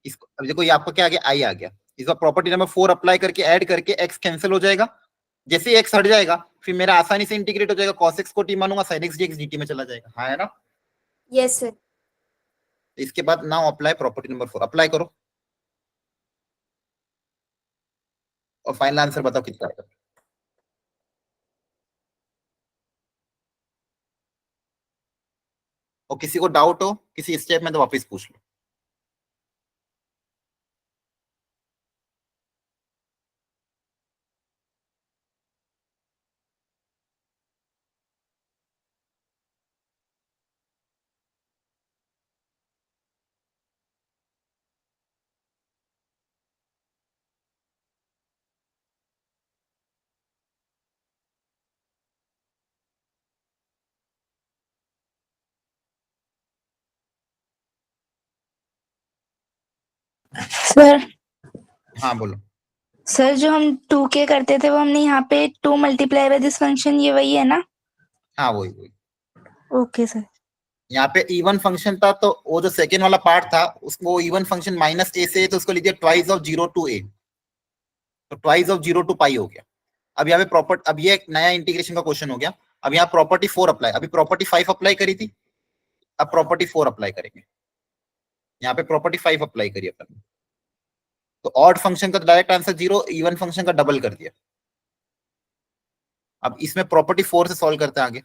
इसको, अब देखो ये आपका क्या आ गया, i आ गया। इस बार प्रॉपर्टी नंबर 4 अप्लाई करके ऐड करके x कैंसिल हो जाएगा। जैसे ही x हट जाएगा फिर मेरा आसानी से इंटीग्रेट हो जाएगा, cos x को t मानूंगा, sin x dx dt में चला जाएगा, हाँ है ना। Yes sir. इसके बाद now apply property number 4, apply करो और फाइनल आंसर बताओ कितना आएगा। और किसी को डाउट हो किसी स्टेप में तो वापस पूछ लो। सर हाँ बोलो। सर जो हम 2k करते थे वो हमने यहाँ पे 2 मल्टीप्लाई बाय दिस फंक्शन, ये वही है ना? हाँ वही वही। Okay sir. यहाँ पे इवन फंक्शन था तो वो जो सेकेंड वाला पार्ट था उसको इवन फंक्शन माइनस ए से, तो उसको लीजिए ट्वाइस ऑफ 0 to a, तो ट्वाइस ऑफ 0 to पाई हो गया। अब यहाँ पे प्रॉपर्टी, अब ये एक नया इंटीग्रेशन का क्वेश्चन हो गया। अब यहाँ प्रॉपर्टी 4 अप्लाई, अभी प्रॉपर्टी 5 अप्लाई करी थी, अब प्रॉपर्टी 4 अप्लाई करेंगे। यहाँ पे प्रॉपर्टी 5 अप्लाई करिए अपन, तो ऑड फंक्शन का डायरेक्ट आंसर 0, इवन फंक्शन का डबल कर दिया। अब इसमें प्रॉपर्टी 4 से सॉल्व करते हैं आगे।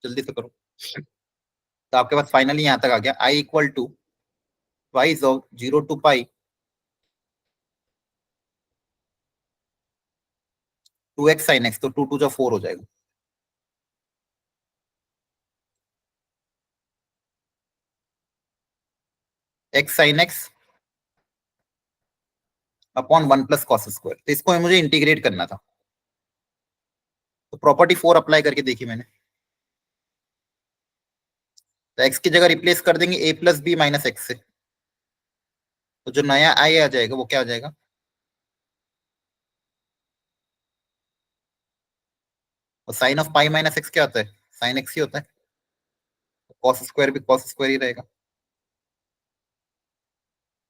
जल्दी से करो। तो आपके पास फाइनली यहां तक आ गया, i equal to twice of 0 to pi 2x sin x, तो 2 2 जो 4 हो जाएगा। x sin x upon 1 plus cos square, तो इसको मुझे इंटीग्रेट करना था, तो प्रॉपर्टी 4 अप्लाई करके देखी मैंने। तो x की जगह रिप्लेस कर देंगे a plus B minus x से, तो जो नया i आ जाएगा वो क्या आ जाएगा, और sine of pi minus x क्या होता है, साइन एक्स ही होता है। कॉस स्क्वायर भी कॉस स्क्वायर ही रहेगा।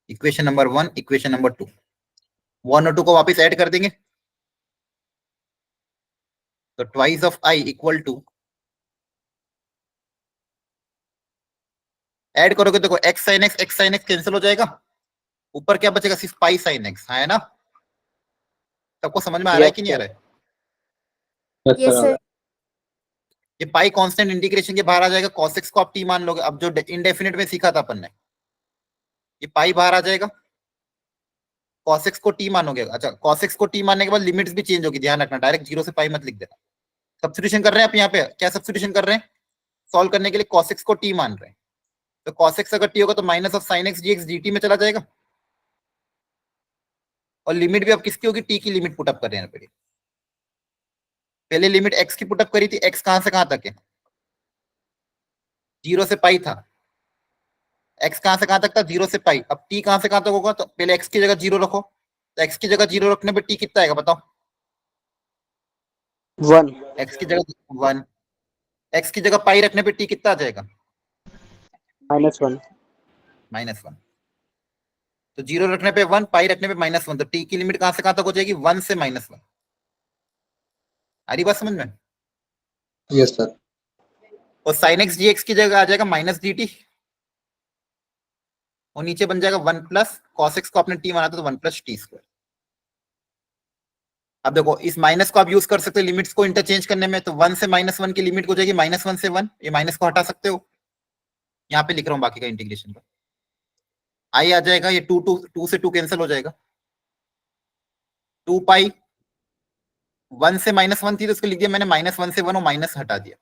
इक्वेशन नंबर 1, इक्वेशन नंबर 2, 1 और 2 को वापस ऐड कर देंगे, तो twice of i equal to, add करोगे देखो x sin x कैंसिल हो जाएगा, ऊपर क्या बचेगा, सिर्फ पाई साइन एक्स, है ना। सबको समझ में आ रहा है कि नहीं आ रहा है। Yes sir. ये पाई कांस्टेंट इंटीग्रेशन के बाहर आ जाएगा, cos x को आप t मान लोगे। अब जो इंडेफिनिट में सीखा था अपन ने, ये पाई बाहर आ जाएगा, cos x को t मानोगे। अच्छा cos x को t मानने के बाद लिमिट्स भी चेंज होगी, ध्यान रखना, डायरेक्ट 0 से पाई मत लिख देना। सब्स्टिट्यूशन कर रहे हैं आप यहाँ पे, क्या सब्स्टिट्यूशन कर रहे हैं, सॉल्व करने के लिए cos x को t मान रहे हैं, तो cos x अगर t होगा तो minus of sin x dx dt में चला जाएगा। और लिमिट भी अब किसकी होगी, t की लिमिट पुटअप कर रहे हैं पहले। पहले लिमिट x की पुटअप करी थी, x कहां से कहां तक है, 0 से पाई था। x कहां से कहां तक था, 0 से पाई। अब t कहां से कहां तक होगा, तो पहले x की जगह 0 रखो, तो x की जगह 0 रखने पे t कितना आएगा बताओ, 1 x की जगह 1, x की जगह पाई रखने पे t कितना आ जाएगा, -1 -1। तो 0 रखने पे 1, पाई रखने पे -1, तो t की लिमिट कहां से कहां तक हो जाएगी, 1 से -1। आ रही बात समझ में। Yes sir. और sin x dx की जगह आ जाएगा माइनस dt, और नीचे बन जाएगा 1 प्लस cos x को आपने t माना था, तो 1 प्लस टी स्क्वायर। अब देखो इस माइनस को आप यूज कर सकते हो लिमिट्स को इंटरचेंज करने में, तो 1 से -1 की लिमिट हो जाएगी -1 से 1, ये माइनस को हटा सकते हो। यहाँ पे लिख रहा हूँ बाकी का इंटीग्रेशन का। आई आ जाएगा, ये 2 से 2 कैंसिल हो जाएगा, 2 पाई 1 से -1 थी तो उसको लिख दिया मैंने -1 से 1 और माइनस हटा दिया,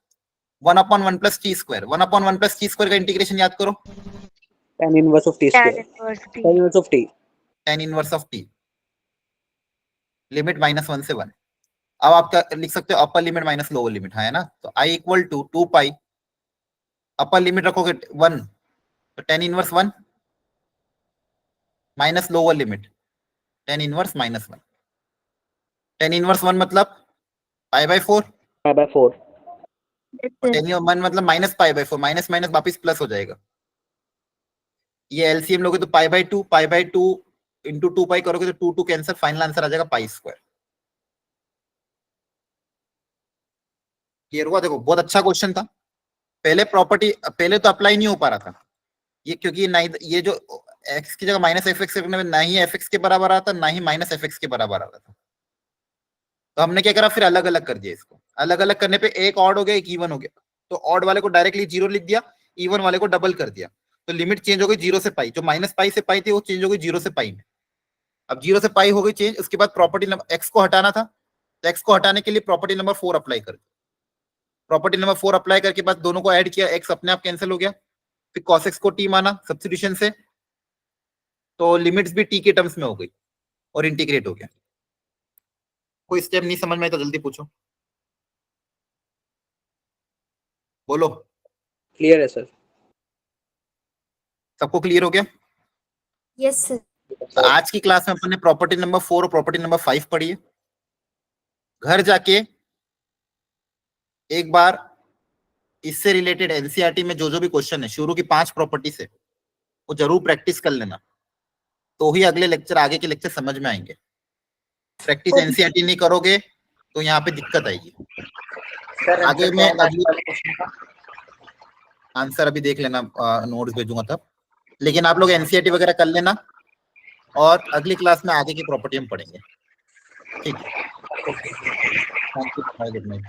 1/1 plus T square, 1/1 plus T square का इंटीग्रेशन याद करो, tan inverse of t tan square, inverse t. tan inverse of t. tan inverse of t, limit -1 से 1। अब आपका लिख सकते हो upper limit minus lower limit, है ना, तो I equal to 2 pi, upper limit रखोगे 1 तो tan inverse 1 minus lower limit tan inverse -1, tan inverse 1 मतलब π/4, pi by 4. Yes, sir. tan inverse 1 मतलब -π/4, माइनस माइनस वापिस प्लस हो जाएगा, ये एलसीएम लोगे तो π/2 इंटू 2 पाई करोगे तो 2 कैंसिल, फाइनल आंसर आ जाएगा π²। क्लियर हुआ? देखो बहुत अच्छा क्वेश्चन था, पहले प्रॉपर्टी पहले तो अप्लाई नहीं हो पा रहा था ये, क्योंकि ये जो x की जगह -fx रखने में ना ही fx के बराबर आता ना ही -fx के बराबर आता था, तो हमने क्या करा फिर अलग अलग कर दिया इसको, अलग अलग करने पे एक ऑड हो गया एक इवन हो गया, तो ऑड वाले को डायरेक्टली 0 लिख दिया, इवन वाले को डबल कर दिया, तो लिमिट चेंज हो गई 0 से पाई, जो -π से पाई थी वो चेंज हो गई 0 से पाई में। अब 0 से पाई हो गई चेंज, उसके बाद प्रॉपर्टी नंबर x को हटाना था, तो x को हटाने के लिए प्रॉपर्टी नंबर 4 अप्लाई कर, प्रॉपर्टी नंबर 4 अप्लाई करके बाद दोनों को ऐड किया, x अपने आप कैंसिल हो गया, फिर cos x को t माना सब्स्टिट्यूशन से, तो लिमिट्स भी t के टर्म्स में हो गई और इंटीग्रेट हो गया। कोई स्टेप नहीं समझ में आया तो जल्दी पूछो, बोलो। Clear है सर. सबको क्लियर हो गया? Yes, sir. तो आज की क्लास में अपन ने प्रॉपर्टी नंबर 4 और प्रॉपर्टी नंबर 5 पढ़ी है। घर जाके एक बार इससे रिलेटेड एनसीईआरटी में जो जो भी क्वेश्चन है शुरू की 5 प्रॉपर्टी से वो जरूर प्रैक्टिस कर लेना, तो ही अगले लेक्चर आगे के लेक्चर समझ में आएंगे। प्रैक्टिस एनसीईआरटी नहीं करोगे तो यहाँ पे दिक्कत आएगी। सर आगे आंसर मैं क्या है अगली वाले क्वेश्चन का? आंसर अभी देख लेना, नोट्स भेजूंगा तब, लेकिन आप लोग एनसीईआरटी वगैरह कर लेना और अगली क्लास में आगे की प्रॉपर्टी हम पढ़ेंगे। ठीक है, थैंक यू, गुड नाइट।